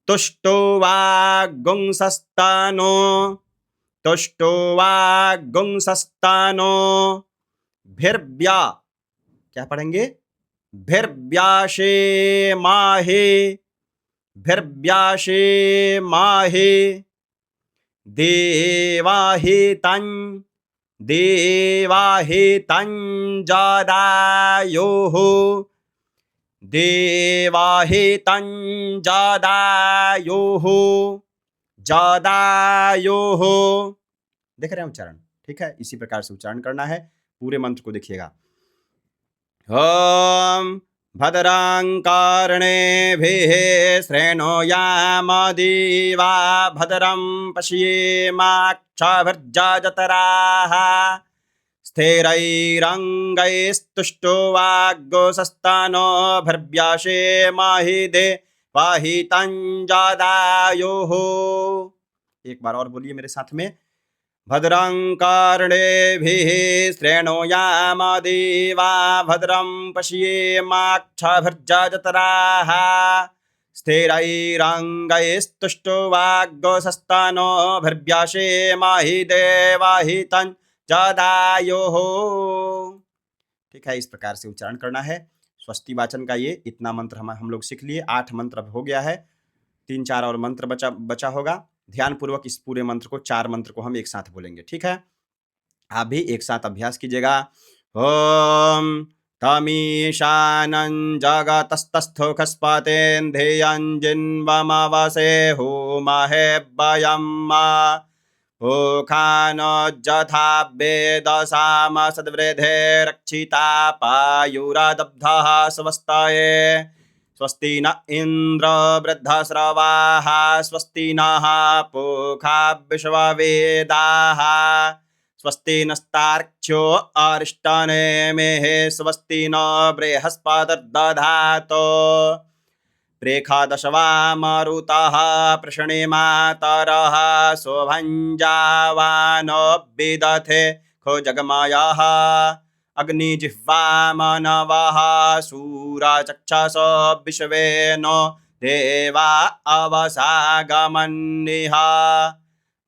तुष्टो वागुंसस्तनो, तुष्टो वागुंसस्तनो, भिर्व्या, क्या पढ़ेंगे? भिर्व्याशे माहे, भिर्व्याशे माहे, देवाहितं, देवाहितं जादायोः, देवाहितं जादायोः, जादायोः। देख रहे हैं उच्चारण? ठीक है, इसी प्रकार से उच्चारण करना है। पूरे मंत्र को देखिएगा। ओम भद्रांकारणेभिः श्रेणुयाम देवा भद्रं पश्येमाक्षभिर्यजत्राः स्थिरैरङ्गैस्तुष्टुवाग्गोसस्तनोभिर्व्याशेमाहि देवाहितं जादायोः। एक बार और बोलिए मेरे साथ में। भद्रांकारणेभिः श्रेणुयाम देवा भद्रं पश्येमाक्षभिर्यजत्राः स्थिरैरङ्गैस्तुष्टुवाग्गोसस्तनोभिर्व्याशेमाहि देवाहितं जादायोः। ठीक है, इस प्रकार से उच्चारण करना है। स्वस्ति वाचन का ये इतना मंत्र हम लोग सीख लिए। 8 मंत्र अब हो गया है, 3-4 और मंत्र बचा होगा। ध्यानपूर्वक इस पूरे मंत्र को, 4 मंत्र को हम एक साथ बोलेंगे। ठीक है, आप भी एक साथ अभ्यास कीजिएगा। ओम तमीशानं जगतस्तस्थो खस्पतेन्धेयं जिन्वमवसे होमहे वयम् ओखानोज्जथा वेदसाम सद्वृद्धे रक्षिता पायुरादब्धः स्वस्ताये स्वस्ति न इन्द्र वृद्धस्रवाः स्वस्ति नः पूषा विश्ववेदाः स्वस्ति नस्तार्क्ष्यो अरिष्टनेमिः स्वस्ति न बृहस्पतिर्दधातु प्रेखादशवा मरुतः पृषणिमातरः शोभञ्जावानो विदथे खो जगमायः अग्निजिह्वा मनवः सूरचक्षसो विश्वेनो देवा अवसागमन्निः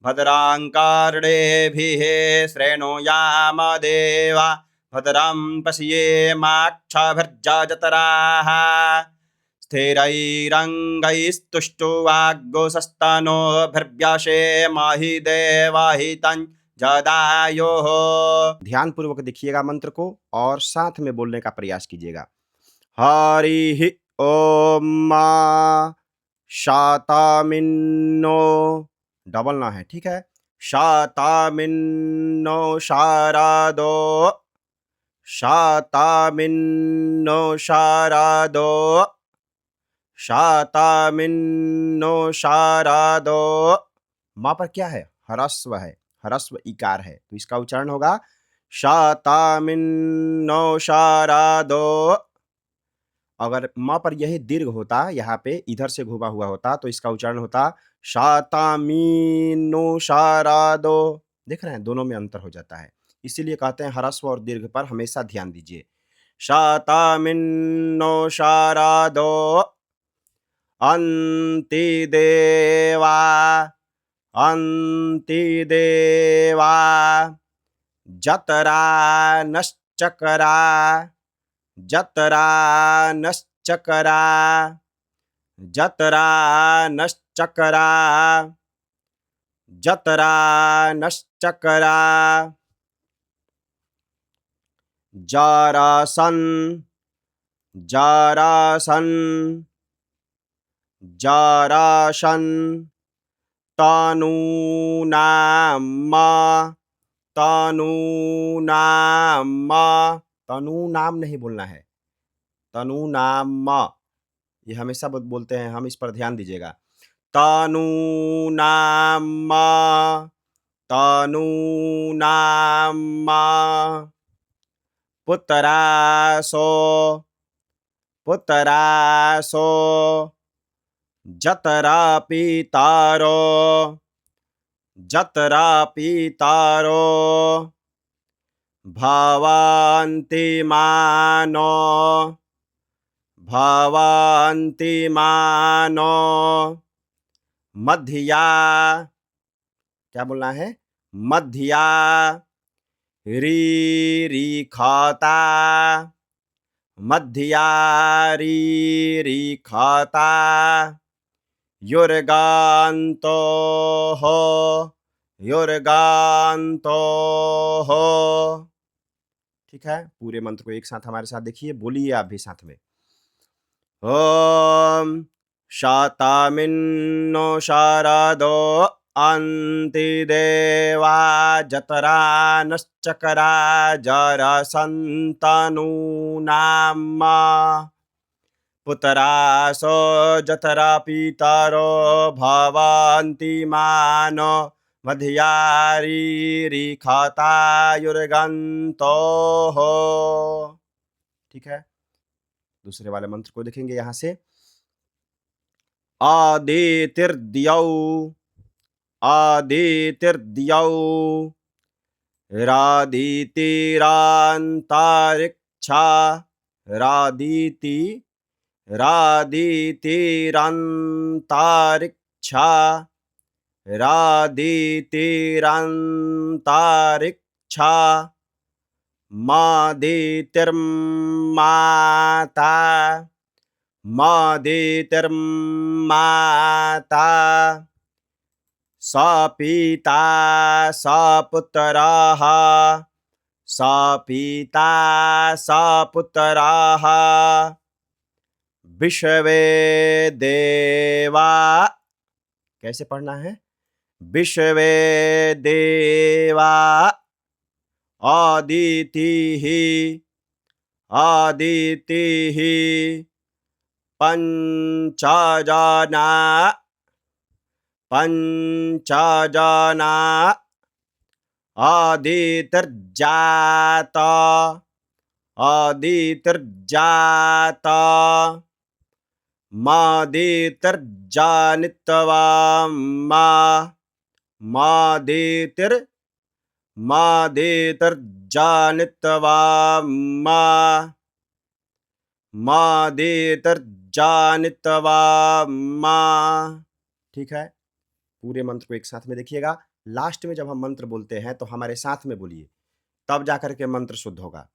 भद्रांकारणेभिः श्रेणुयाम देवा भद्रं पश्येमाक्षभिर्यजत्राः स्थिरैरङ्गैस्तुष्टुवाग्गोसस्तनोभिर्व्याशेमाहि देवाहितं जादायोः। ध्यान पूर्वक देखिएगा मंत्र को और साथ में बोलने का प्रयास कीजिएगा। हरि ओम शातामिन्नो, डबल ना है, ठीक है। शातामिन्नो शारादो, शातामिन्नो शारादो, शातामिन्नो शारादो। माँ पर क्या है? ह्रस्व है, ह्रस्व इकार है, तो इसका उच्चारण होगा शातामिन्नो शारादो। अगर माँ पर यही दीर्घ होता, यहाँ पे इधर से घुमा हुआ होता, तो इसका उच्चारण होता शातामिन्नो शारादो। देख रहे हैं, दोनों में अंतर हो जाता है, इसीलिए कहते हैं ह्रस्व और दीर्घ पर हमेशा ध्यान दीजिए। शातामिन्नो शारादो अन्ति देवा, अन्ति देवा जतरा नश्चकरा, जतरा नश्चकरा, जतरा नश्चकरा, जतरा नश्चकरा। जारासन, जारासन, जारासन तनूनाम, तनूनाम, तनु नाम नहीं बोलना है, तनूनाम, ये हमेशा बोलते हैं हम, इस पर ध्यान दीजिएगा। तनूनाम, तनूनाम पुतरासो, पुतरासो जतरा पितारो, जतरा पितारो भवन्ति मानो, भवन्ति मानो मध्यया, क्या बोलना है, मध्यया, री री खाता, मध्यया री री खाता, युर्गान्तो हो, युर्गान्तो हो। ठीक है, पूरे मंत्र को एक साथ हमारे साथ देखिए, बोलिए आप भी साथ में। ओम शातामिन्नो शारदो अन्ति देवा जतरा नश्चकरा जरसन्तनूनाम पुतरासो जतरा पितरो भवन्ति मानो मध्यारी खातायुर्गन्तो हो। ठीक है, दूसरे वाले मंत्र को देखेंगे यहां से। आदितिर्द्यौ, आदितिर्द्यौ, रादितिरान्तरिक्षा, रादिति, रादितिरन्तरिक्षा, रादितिरन्तरिक्षा, मादितिर्माता, मादितिर्माता, सपिता सपुत्रः, सपिता सपुत्रः, विश्वे देवा, कैसे पढ़ना है, विश्वे देवा, आदितिः, आदितिः, पंचजना, पंचजना, आदितिर्जाता, आदितिर्जाता, मादितिर्जानित्वा, मादितिर्, मादितिर्जानित्वा, मादितिर्जानित्वा। ठीक है, पूरे मंत्र को एक साथ में देखिएगा। लास्ट में जब हम मंत्र बोलते हैं तो हमारे साथ में बोलिए, तब जाकर के मंत्र शुद्ध होगा।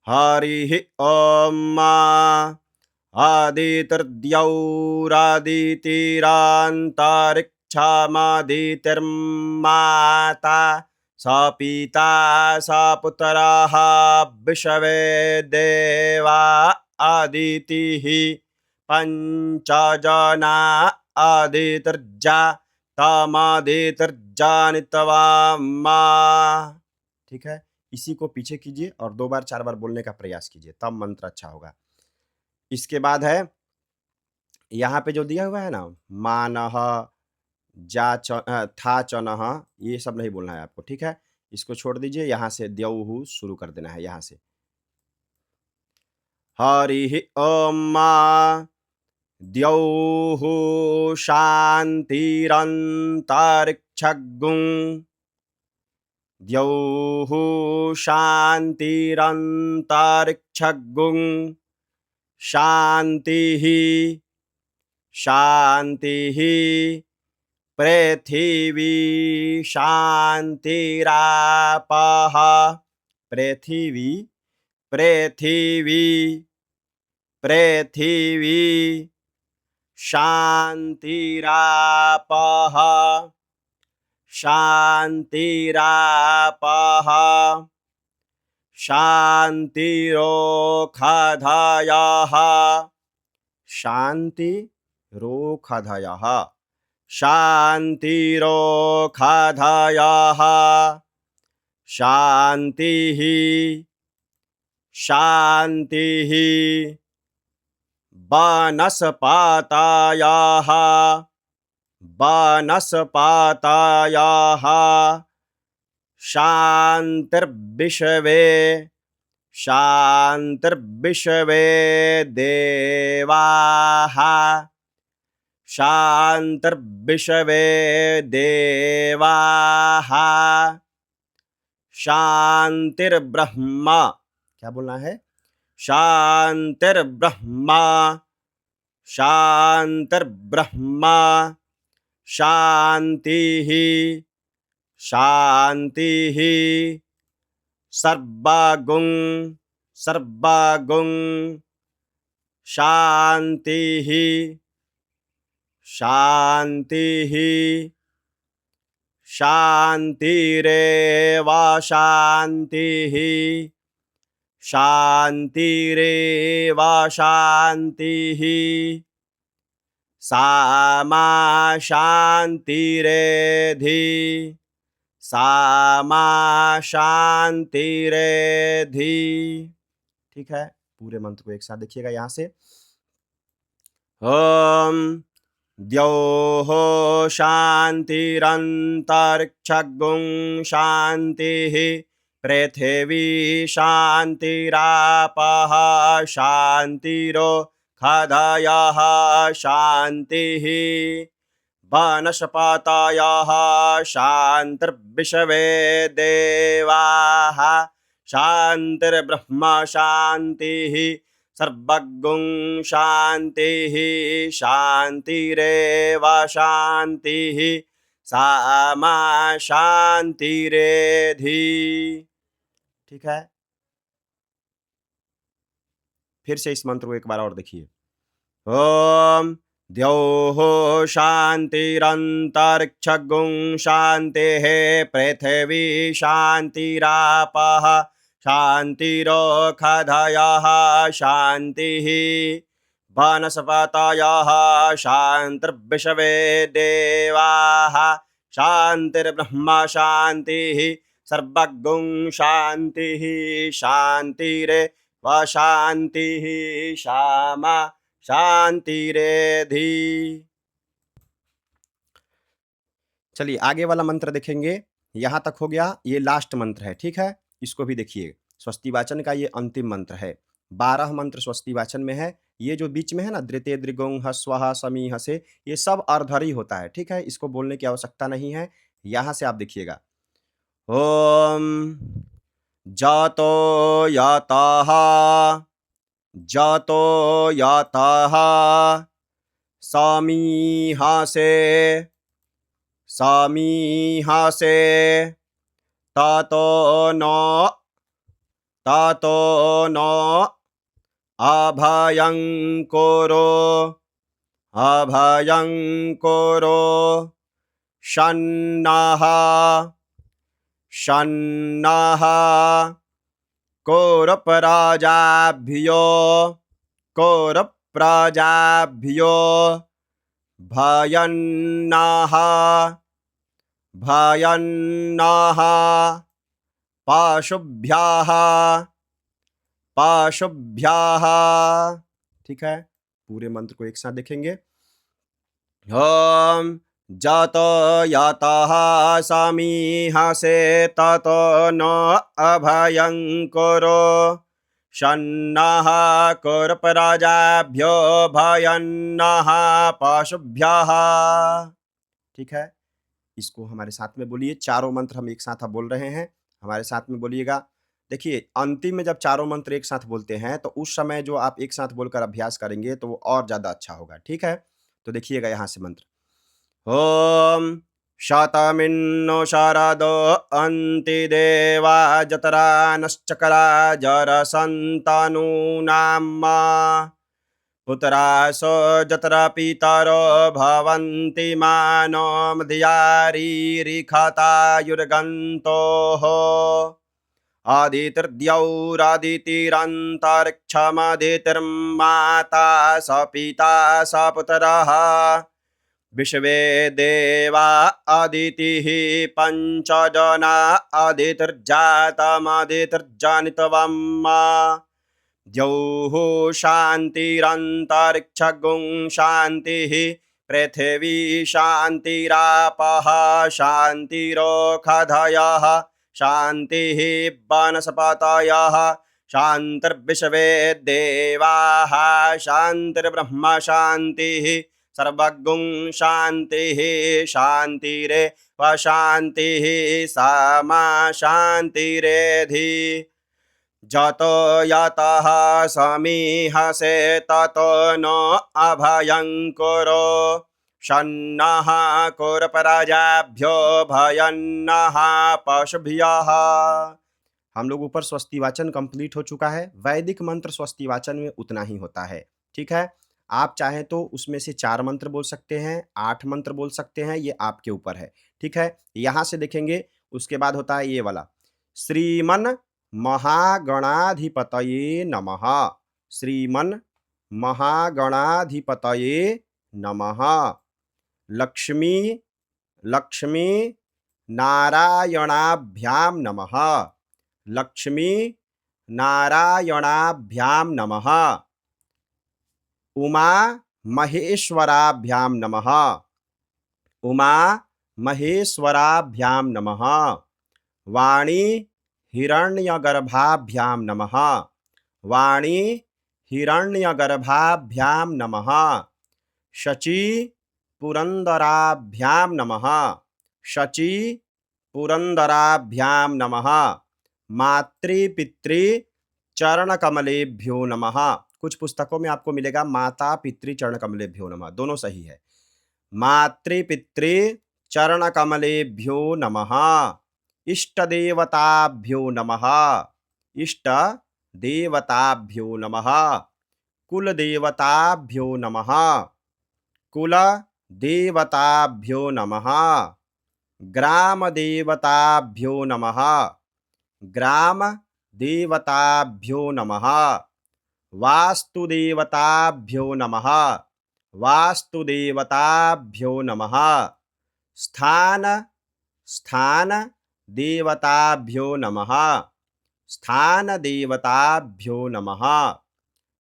हरि ओम आदितिर्द्यौरादितिरान्तरिक्षामादितिर्माता सपिता सपुत्रः विश्वे देवा आदितिः पंचजना आदितिर्जातमादितिर्जानित्वा। ठीक है, इसी को पीछे कीजिए और 2 बार 4 बार बोलने का प्रयास कीजिए, तब मंत्र अच्छा होगा। इसके बाद है यहाँ पे जो दिया हुआ है ना, मानह था चनह, ये सब नहीं बोलना है आपको। ठीक है, इसको छोड़ दीजिए, यहाँ से द्यौहु शुरू कर देना है। यहाँ से हरि ओम द्यौहु शान्तिरन्तरिक्षगुं, द्यौहु शान्तिरन्तरिक्षगुं, शान्तिः, शान्तिः, पृथिवी शान्तिरापः, पृथिवी, पृथिवी, पृथिवी शान्तिरापः, शान्तिरापः, शान्तिरोखधयः, शान्तिरोखधयः, शान्तिरोखधयः, शान्तिः, शान्तिः, वनस्पतयः, वनस्पतयः, शान्तिर्विश्वे, शान्तिर्विश्वे देवाः, शान्तिर्विश्वे देवाः, शान्तिर्ब्रह्म, क्या बोलना है, शान्तिर्ब्रह्म, शान्तिर्ब्रह्म, शान्तिः शान्तिः सर्वगुं सर्वगुं शान्तिः शान्तिः शान्तिरेव शान्तिः शान्तिरेव शान्तिः सा मा शान्तिरेधि सा मा शान्तिरेधि। ठीक है, पूरे मंत्र को एक साथ देखिएगा यहाँ से। ओम द्यौः शान्तिरन्तरिक्षगुं शान्तिः पृथिवी शान्तिरापः शान्तिरो खदयः शान्तिः वनस्पतयः शान्तिर्विश्वे देवाः शान्तिर्ब्रह्म शान्तिः सर्वगुं शान्तिः शान्तिरेव शान्तिः सा मा शान्तिरेधि। ठीक है, फिर से इस मंत्र को एक बार और देखिए। ओम द्यौः शान्तिरन्तरिक्षगुं शान्तिः पृथिवी शान्तिरापः शान्तिरोषधयः शान्तिः वनस्पतयः शान्तिर्विश्वे देवाः शान्तिर्ब्रह्म शान्तिः सर्वगुं शान्तिः शान्तिरेव शान्तिः सा मा शान्तिरेधि। चलिए आगे वाला मंत्र देखेंगे। यहाँ तक हो गया, ये लास्ट मंत्र है। ठीक है, इसको भी देखिए। स्वस्ति वाचन का ये अंतिम मंत्र है। 12 मंत्र स्वस्ति वाचन में है। ये जो बीच में है ना धृते दृगों हस्वः समी हसे, ये सब अर्धरी होता है। ठीक है, इसको बोलने की आवश्यकता नहीं है। यहाँ से आप देखिएगा। ओम जातो यातः जातो यातः समीहसे समीहसे तातो नो अभयं कुरु शन्नः शन्नः कुरुप्रजाभ्यो भयन्नः भयन्नः पशुभ्यः पशुभ्यः। ठीक है, पूरे मंत्र को एक साथ देखेंगे। ओम जातो यातः समीहसे ततो न अभयं कुरु शन्नः कुरुप्रजाभ्यो भयन्नः पशुभ्यः। ठीक है, इसको हमारे साथ में बोलिए। चारों मंत्र हम एक साथ बोल रहे हैं, हमारे साथ में बोलिएगा। देखिए अंतिम में जब चारों मंत्र एक साथ बोलते हैं तो उस समय जो आप एक साथ बोलकर अभ्यास करेंगे तो वो और ज़्यादा अच्छा होगा। ठीक है, तो देखिएगा यहाँ से मंत्र। ओम शतमिन्नो शरदो अन्तिदेवा जतरा नश्चकरा जरसन्तनूनाम पुत्रासो जतरा पितरो भवन्ति मानो मध्यारीरिखतायुर्गन्तोः आदितिर्द्यौरादितिरन्तरिक्षमदितिर्माता स पिता स पुत्रः विश्वे देवा अदितिः पंचजना अदितिर्जातमदितिर्जनितवम् द्यौः शान्तिरन्तरिक्षगुं शान्तिः पृथिवी शान्तिरापः शान्तिरोषधयः शान्तिः वनस्पतयः शान्तिर्विश्वे देवाः शान्तिर्ब्रह्म शान्तिः सर्वगुं शान्तिः शान्तिरेव शान्तिः सा मा शान्तिरेधि। जतो यतः समीहसे ततो न अभयं कुरु शन्नः कोरपराजाभ्यो भयन्नः पशुभ्यः। हम लोग ऊपर स्वस्ति वाचन कंप्लीट हो चुका है। वैदिक मंत्र स्वस्ति वाचन में उतना ही होता है, ठीक है। आप चाहें तो उसमें से 4 मंत्र बोल सकते हैं, 8 मंत्र बोल सकते हैं, ये आपके ऊपर है, ठीक है। यहाँ से देखेंगे, उसके बाद होता है ये वाला, श्रीमन महागणाधिपतये नमः। श्रीमन महागणाधिपतये नमः। लक्ष्मी लक्ष्मी नारायणाभ्याम नमः। लक्ष्मी नारायणाभ्याम नमः। उमा महेश्वराभ्याम नमः। उमा महेश्वराभ्याम नमः। वाणी हिरण्यगर्भाभ्याम नमः। वाणी हिरण्यगर्भाभ्याम नमः। शची पुरंदराभ्याम नमः। शची पुरंदराभ्याम नमः। मातृपितृ चरणकमलेभ्यो नमः। कुछ पुस्तकों में आपको मिलेगा माता पितृ चरणकमलेभ्यो नमः, दोनों सही है। मातृपितृ चरणकमलेभ्यो नमः। इष्टदेवताभ्यो नमः। इष्टदेवताभ्यो नमः। कुलदेवताभ्यो नमः। कुलदेवताभ्यो नमः। ग्रामदेवताभ्यो नमः। ग्रामदेवताभ्यो नमः। वास्तुदेवताभ्यो नमः। वास्तुदेवताभ्यो नमः। स्थान देवताभ्यो नमः। स्थानदेवताभ्यो नमः।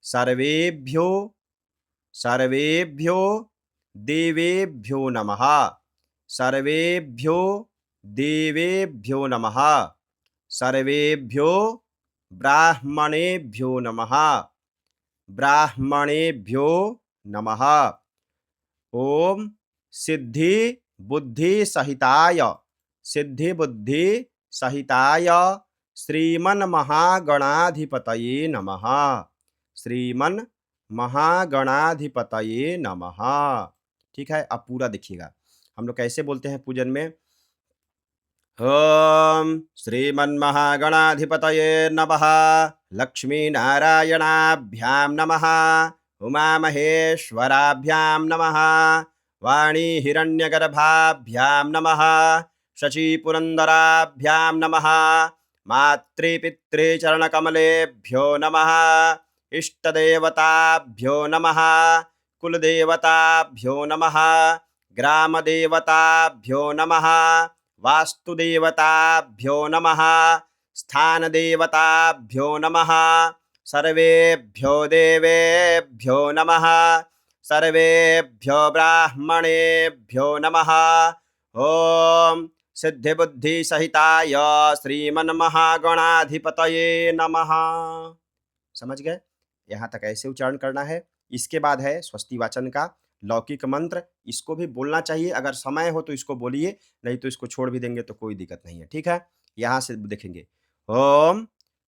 सर्वेभ्यो देवेभ्यो नमः। सर्वेभ्यो देवेभ्यो नमः। सर्वेभ्यो ब्राह्मणेभ्यो नमः। ब्राह्मणेभ्यो नमः। ओम सिद्धि बुद्धि सहिताय श्रीमन महागणाधिपतये नमः। श्रीमन महागणाधिपतये नमः। ठीक है, अब पूरा देखिएगा हम लोग कैसे बोलते हैं पूजन में। ओम श्रीमन्महागणाधिपतये नमः। लक्ष्मी नारायणाभ्याम नमः। उमा महेश्वराभ्याम नमः। वाणी हिरण्यगर्भाभ्याम नमः। शची पुरंदराभ्याम नमः। मातृपितृचरणकमलेभ्यो नमः। इष्टदेवताभ्यो नमः। कुलदेवताभ्यो नमः। ग्रामदेवताभ्यो नमः। वास्तुदेवताभ्यो नमः। स्थानदेवताभ्यो नमः। सर्वेभ्यो देवेभ्यो नमः। सर्वेभ्यो ब्राह्मणेभ्यो नमः। ओम सिद्धिबुद्धि सहिताय श्रीमन्महागणाधिपतये नमः। समझ गए? यहाँ तक ऐसे उच्चारण करना है। इसके बाद है स्वस्ति वाचन का लौकिक मंत्र। इसको भी बोलना चाहिए, अगर समय हो तो इसको बोलिए, नहीं तो इसको छोड़ भी देंगे तो कोई दिक्कत नहीं है, ठीक है। यहाँ से देखेंगे, ओम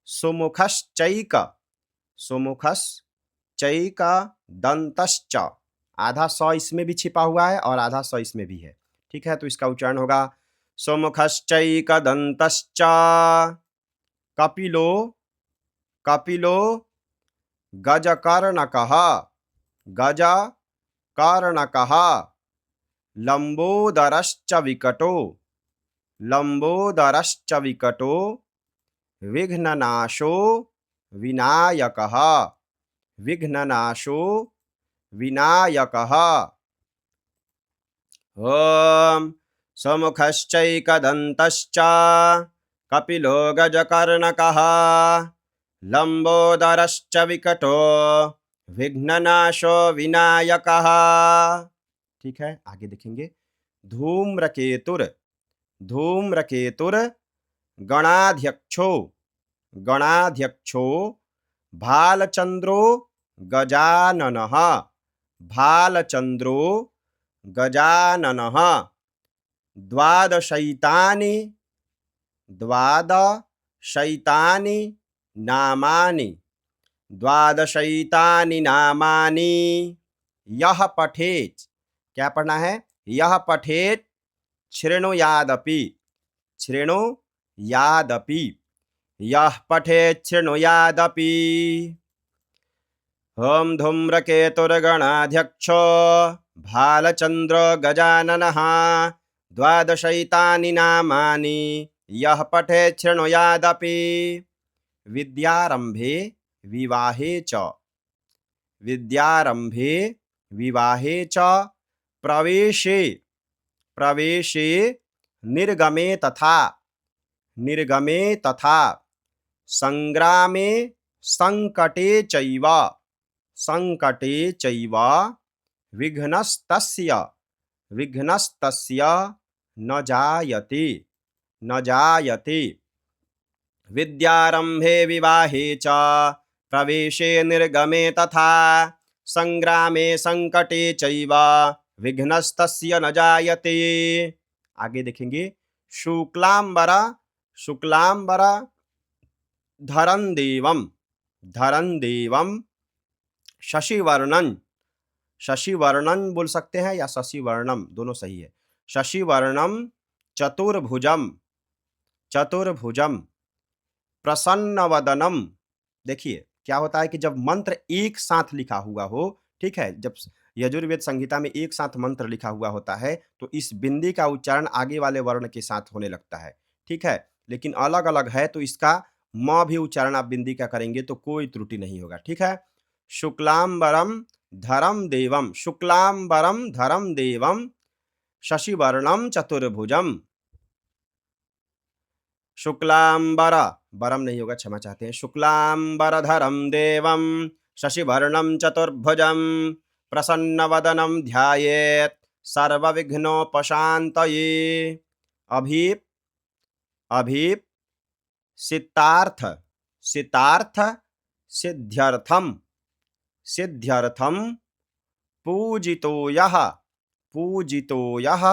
सुमुखश्चैक दंतश्च। आधा सौ इसमें भी छिपा हुआ है और आधा सौ इसमें भी है, ठीक है। तो इसका उच्चारण होगा सुमुखश्चैक दंतश्च। कपिलो गजकर्णकः लंबोदरश्च विकटो विघ्ननाशो विनायकः। ओम समुखश्चैकदन्तश्च कपिलो गजकर्णकः लंबोदरश्च विकटो विघ्ननाशो विनायकः। ठीक है, आगे देखेंगे। धूम्रकेतुर गणाध्यक्षो भालचंद्रो गजाननः। द्वादशैतानि नामानि यः क्या पढ़ना है? यह पठेत शृणुयादपि, शृणुयादपि, यह पठेत शृणुयादपि। ओम धूम्रकेतुर्गणाध्यक्षो भालचंद्र गजाननः द्वादशैतानि नामानि यः पठेत् शृणुयादपि। विद्यारंभे विवाहे च, विद्यारंभे विवाहे च, प्रवेशे, प्रवेशे निर्गमे तथा, निर्गमे तथा, संग्रामे संकटे चैव, संकटे चैव, विघ्नस्तस्य, विघ्नस्तस्य न जायते, न जायते। विद्यारंभे विवाहे च, प्रवेशे निर्गमे तथा, संग्रामे संकटे चैव, विघ्नस्तस्य न जायते। आगे देखेंगे, शुक्लांबर, शुक्लांबर धरं देवम, धरं देवम, शशिवर्णन, शशिवर्णन बोल सकते हैं या शशिवर्णम, दोनों सही है। शशिवर्णम चतुर्भुजम, चतुर्भुजम, प्रसन्नवदनम। देखिए क्या होता है कि जब मंत्र एक साथ लिखा हुआ हो, ठीक है, जब यजुर्वेद संहिता में एक साथ मंत्र लिखा हुआ होता है तो इस बिंदी का उच्चारण आगे वाले वर्ण के साथ होने लगता है, ठीक है। लेकिन अलग अलग है तो इसका म भी उच्चारण आप बिंदी का करेंगे तो कोई त्रुटि नहीं होगा, ठीक है। शुक्लांबरम धरम देवम, शुक्लांबरम धरम देवम, शशिवर्णम चतुर्भुजम। शुक्लांबर, बरम नहीं होगा, क्षमा चाहते हैं। शुक्लांबरधरम देवम शशिवर्णम चतुर्भुजम प्रसन्नवदनम ध्यायेत् सर्वविघ्नोपशान्तये। अभीप, अभीप सिद्धार्थ, सिद्धार्थ सिद्ध्यर्थम, सिद्ध्यर्थम पूजितो यः, पूजितो यः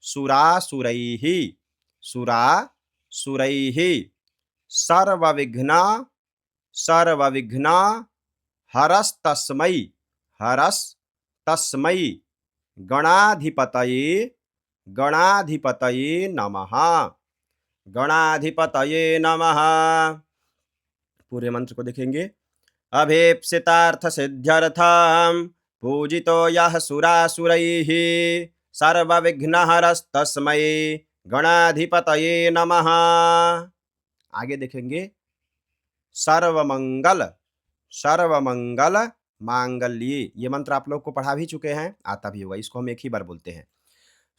सुरासुरैः, सुरासुरैः सर्वविघ्न, सर्वविघ्न हरस्तस्मै, हरस्तस्मै गणाधिपतये, गणाधिपतये नमः, गणाधिपतये नमः। पूरे मंत्र को देखेंगे, अभीप्सितार्थ सिद्ध्यर्थम पूजितो यः सुरासुरैः सर्वविघ्नहरस्तस्मै गणाधिपतये नमः। आगे देखेंगे, सर्वमंगल, सर्वमंगल मांगल्ये, ये मंत्र आप लोग को पढ़ा भी चुके हैं, आता भी होगा, इसको हम एक ही बार बोलते हैं।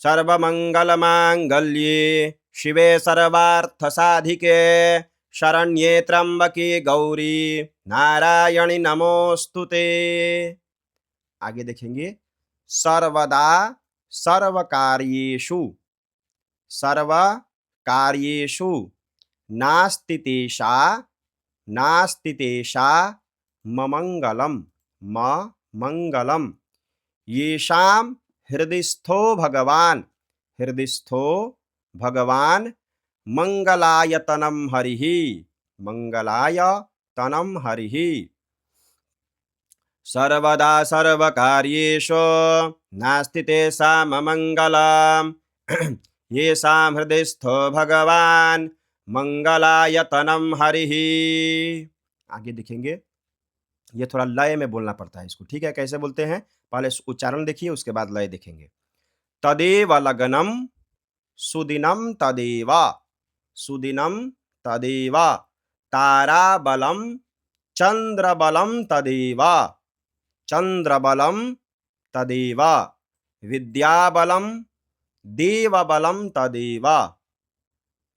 सर्वमंगल मांगल्ये शिवे सर्वार्थ साधिके शरण्ये त्र्यंबके गौरी नारायणी नमोस्तुते। आगे देखेंगे, सर्वदा सर्वकार्येषु, सर्वकार्येषु नास्ति तेषा, नास्ति तेषा ममंगलम, ममंगलम येषां हृदिस्थो भगवान, हृदिस्थो भगवान मंगलायतनम हरिः, मंगलायतनम हरिः। सर्वदा सर्वकार्येषु नास्ति तेषाम् अमङ्गलम् येषां हृदयस्थो भगवान मंगलायतनम हरिः। आगे देखेंगे, ये थोड़ा लय में बोलना पड़ता है इसको, ठीक है। कैसे बोलते हैं, पहले उच्चारण देखिए उसके बाद लय देखेंगे। तदेव लग्नम सुदिनम तदेव, सुदिनम तदेव ताराबलम चंद्रबलम तदेव, चंद्रबलम तदेव विद्याबलम देवबलम तदेव,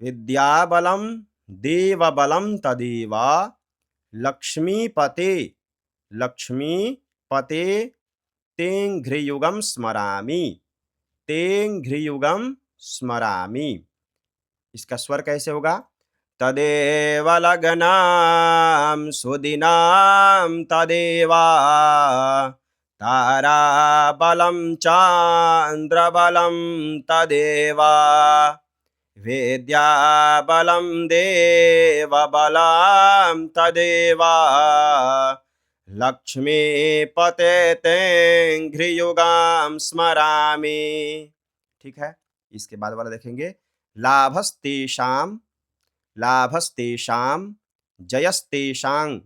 विद्याबलम देवबलम तदेव लक्ष्मीपते, लक्ष्मीपते तेङ्घ्रियुगम स्मरामि, तेङ्घ्रियुगम स्मरामि। इसका स्वर कैसे होगा, तदेव लग्नां सुदिनां तदेव ताराबलं चान्द्रबलं तदेव विद्याबलं देवबलं तदेव लक्ष्मीपते ते घ्रियुगां स्मरामि। ठीक है, इसके बाद वाला देखेंगे लाभस्तेषां लाभस्तेषां जयस्तेषां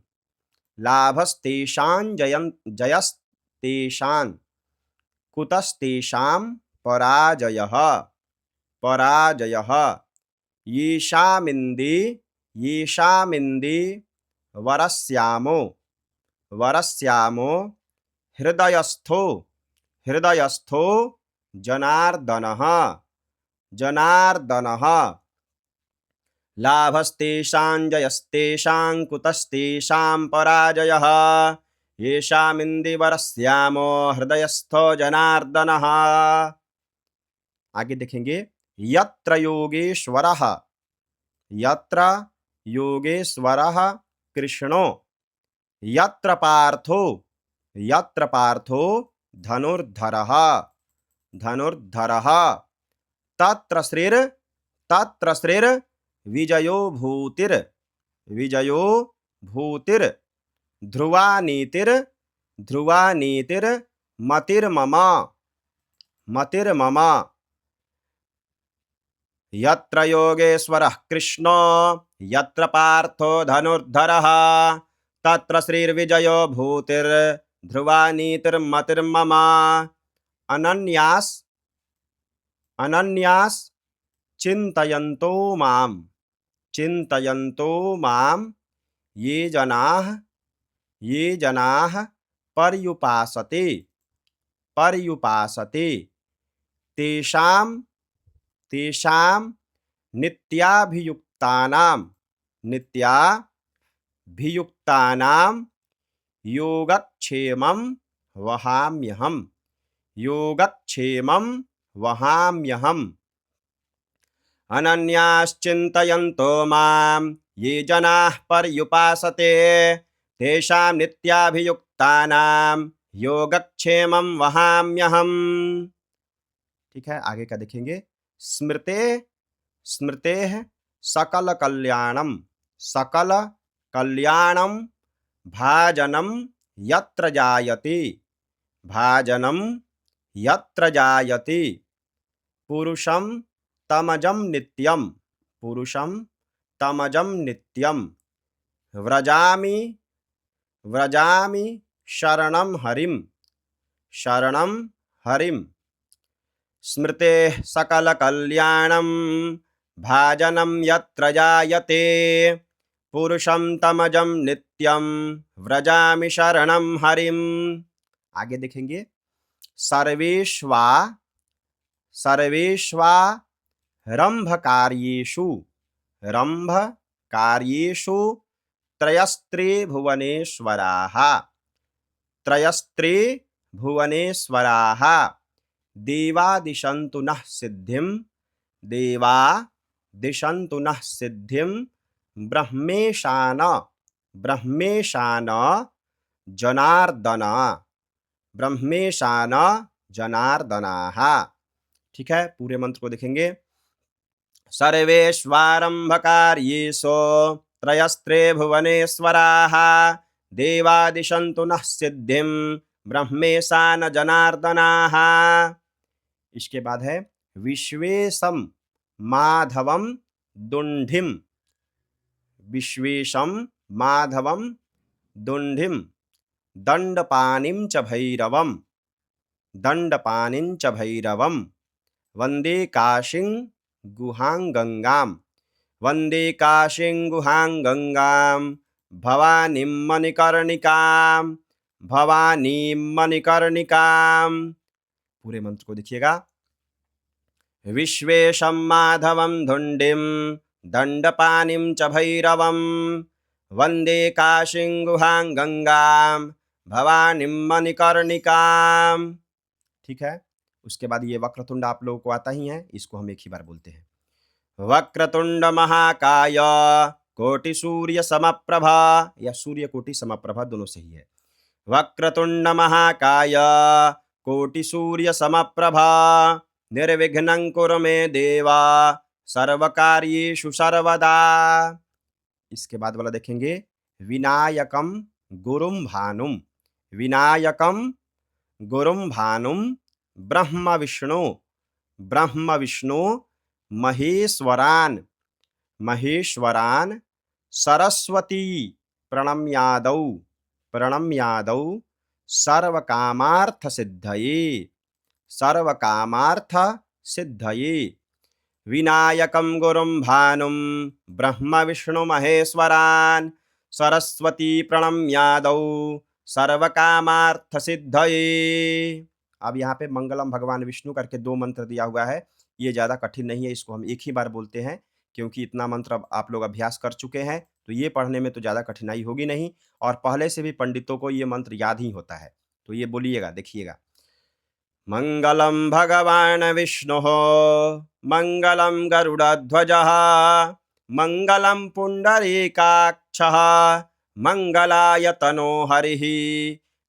लाभस्तेषां जयस्तेषां कुतस्तेषां पराजयः पराजयः येषामिन्दी वरस्यामो वरस्यामो हृदयस्थो जनार्दनः जनार्दनः लाभस्तेषां जयस्तेषां कुतस्तेषां पराजयः येषामिन्दिवरस्यामो हृदयस्थो जनार्दनः। आगे देखेंगे यत्र योगेश्वरः कृष्णो यत्र पार्थो धनुर्धरः तत्र श्रीर् विजयो भूतिर् ध्रुवा नीतिर्मतिर्मम यत्र योगेश्वरः कृष्णो यत्र पार्थो धनुर्धरः तत्र श्रीर्विजयो भूतिर्ध्रुवा नीतिर्मतिर्मम। अनन्यास चिन्तयन्तो मां ये जनाः पर्युपासते तेषां नित्याभियुक्तानां योगक्षेमं वहाम्यहम्। अनन्याश्चिन्तयन्तो मां ये जनाः पर्युपासते तेषां नित्याभियुक्तानां योगक्षेमं वहाम्यहम्। ठीक है, आगे का देखेंगे स्मृतेः सकल कल्याणं भाजनं यत्र जायते पुरुषं तमजं नित्यं व्रजामि शरणं हरिं स्मृतेः सकल कल्याणं भाजनं यत्र जायते पुरुषं तमजं नित्यं व्रजामि शरणं हरिं। आगे देखेंगे सर्वेष्वा रंभकार्येषु त्रयस्त्रे भुवनेश्वराः देवा दिशन्तु नः सिद्धिं ब्रह्मेशान जनार्दनाः। ठीक है, पूरे मंत्र को देखेंगे सर्वेष्वारंभकार्येषु त्रयस्त्रे भुवनेश्वराः देवा दिशन्तु नः सिद्धिं ब्रह्मेशान जनार्दनाः। इसके बाद है विश्वेशं माधवं दुंढिं दंडपानिं च भैरवं वंदे काशीं गुहां गंगां भवानीं मणिकर्णिकां। पूरे मंत्र को देखिएगा विश्वेशं माधवं धुंडिं दंडपानिं च भैरवं वंदे काशीं गुहां गंगां भवानीं मणिकर्णिकां। ठीक है, उसके बाद ये वक्रतुंड आप लोगों को आता ही है, इसको हम एक ही बार बोलते हैं वक्रतुंड महाकाय कोटि सूर्य समप्रभा, या सूर्य कोटि समप्रभा दोनों सही है। वक्रतुंड महाकाय कोटि सूर्य समप्रभा निर्विघ्नं कुरु मे देवा सर्वकार्येषु सर्वदा। इसके बाद वाला देखेंगे विनायकम गुरुं भानुं, विनायकं गुरुं भानुं, ब्रह्म विष्णु महेश्वरान् सरस्वती प्रणम्यादौ सर्वकामार्थ सिद्धये विनायकं गुरुं भानुं ब्रह्म विष्णु महेश्वरान् सरस्वती प्रणम्यादौ सर्वकामार्थ सिद्धये। अब यहाँ पे मंगलम भगवान विष्णु करके 2 मंत्र दिया हुआ है। ये ज़्यादा कठिन नहीं है, इसको हम एक ही बार बोलते हैं क्योंकि इतना मंत्र अब आप लोग अभ्यास कर चुके हैं, तो ये पढ़ने में तो ज़्यादा कठिनाई होगी नहीं और पहले से भी पंडितों को ये मंत्र याद ही होता है। तो ये बोलिएगा, देखिएगा। मंगलम भगवान विष्णुः मंगलम गरुड़ध्वजः मंगलम पुंडरीकाक्षः मंगलायतनो हरिः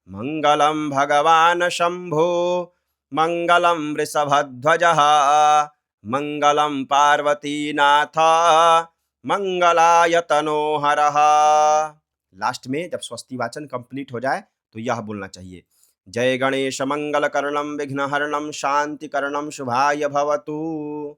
मंगलम भगवान शंभो मंगलम वृषभध्वजः मंगलम पार्वतीनाथ मंगलायतनो हरः। लास्ट में जब स्वस्ति वाचन कंप्लीट हो जाए तो यह बोलना चाहिए, जय गणेश मंगलकरणं विघ्नहरणं शांतिकरणं शुभाय भवतु।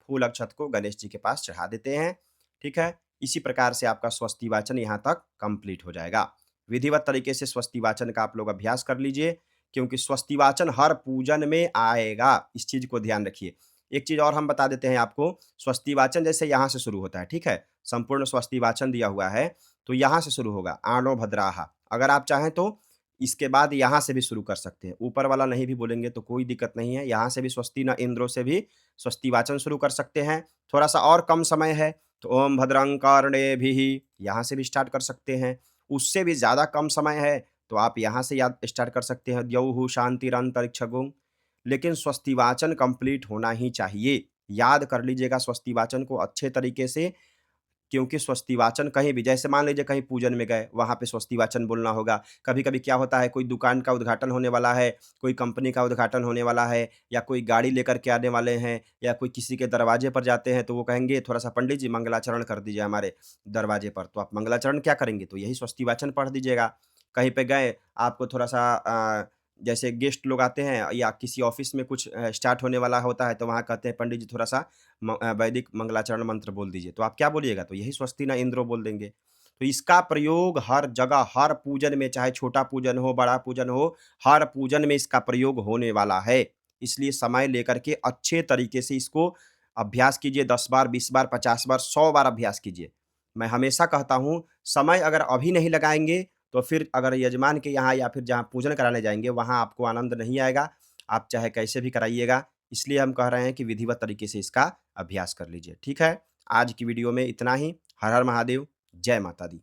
फूल अक्षत को गणेश जी के पास चढ़ा देते हैं। ठीक है, इसी प्रकार से आपका स्वस्ति वाचन यहाँ तक कंप्लीट हो जाएगा। विधिवत तरीके से स्वस्ति वाचन का आप लोग अभ्यास कर लीजिए क्योंकि स्वस्ति वाचन हर पूजन में आएगा, इस चीज को ध्यान रखिए। एक चीज और हम बता देते हैं आपको, स्वस्ति वाचन जैसे यहाँ से शुरू होता है, ठीक है, संपूर्ण स्वस्ति वाचन दिया हुआ है तो यहाँ से शुरू होगा, आणो भद्राहा। अगर आप चाहें तो इसके बाद यहाँ से भी शुरू कर सकते हैं, ऊपर वाला नहीं भी बोलेंगे तो कोई दिक्कत नहीं है, यहाँ से भी स्वस्ति न इंद्रो से भी स्वस्ति वाचन शुरू कर सकते हैं। थोड़ा सा और कम समय है तो ओम भद्रं कर्णेभिः यहाँ से भी स्टार्ट कर सकते हैं। उससे भी ज़्यादा कम समय है तो आप यहाँ से याद स्टार्ट कर सकते हैं, द्यौः शांतिरंतरिक्षगुं। लेकिन स्वस्ति वाचन कंप्लीट होना ही चाहिए, याद कर लीजिएगा स्वस्ति वाचन को अच्छे तरीके से, क्योंकि स्वस्ति वाचन कहीं भी, जैसे मान लीजिए कहीं पूजन में गए, वहाँ पे स्वस्ति वाचन बोलना होगा। कभी कभी क्या होता है, कोई दुकान का उद्घाटन होने वाला है, कोई कंपनी का उद्घाटन होने वाला है, या कोई गाड़ी लेकर के आने वाले हैं, या कोई किसी के दरवाजे पर जाते हैं तो वो कहेंगे थोड़ा सा पंडित जी मंगलाचरण कर दीजिए हमारे दरवाजे पर, तो आप मंगलाचरण क्या करेंगे, तो यही स्वस्ति वाचन पढ़ दीजिएगा। कहीं पे गए, आपको थोड़ा सा जैसे गेस्ट लोग आते हैं या किसी ऑफिस में कुछ स्टार्ट होने वाला होता है तो वहाँ कहते हैं पंडित जी थोड़ा सा वैदिक मंगलाचरण मंत्र बोल दीजिए, तो आप क्या बोलिएगा, तो यही स्वस्ति न इंद्रो बोल देंगे। तो इसका प्रयोग हर जगह, हर पूजन में, चाहे छोटा पूजन हो बड़ा पूजन हो, हर पूजन में इसका प्रयोग होने वाला है। इसलिए समय लेकर के अच्छे तरीके से इसको अभ्यास कीजिए, 10 बार 20 बार 50 बार 100 बार अभ्यास कीजिए। मैं हमेशा कहता हूँ, समय अगर अभी नहीं लगाएंगे तो फिर अगर यजमान के यहाँ या फिर जहाँ पूजन कराने जाएंगे वहाँ आपको आनंद नहीं आएगा, आप चाहे कैसे भी कराइएगा। इसलिए हम कह रहे हैं कि विधिवत तरीके से इसका अभ्यास कर लीजिए। ठीक है, आज की वीडियो में इतना ही। हर हर महादेव, जय माता दी।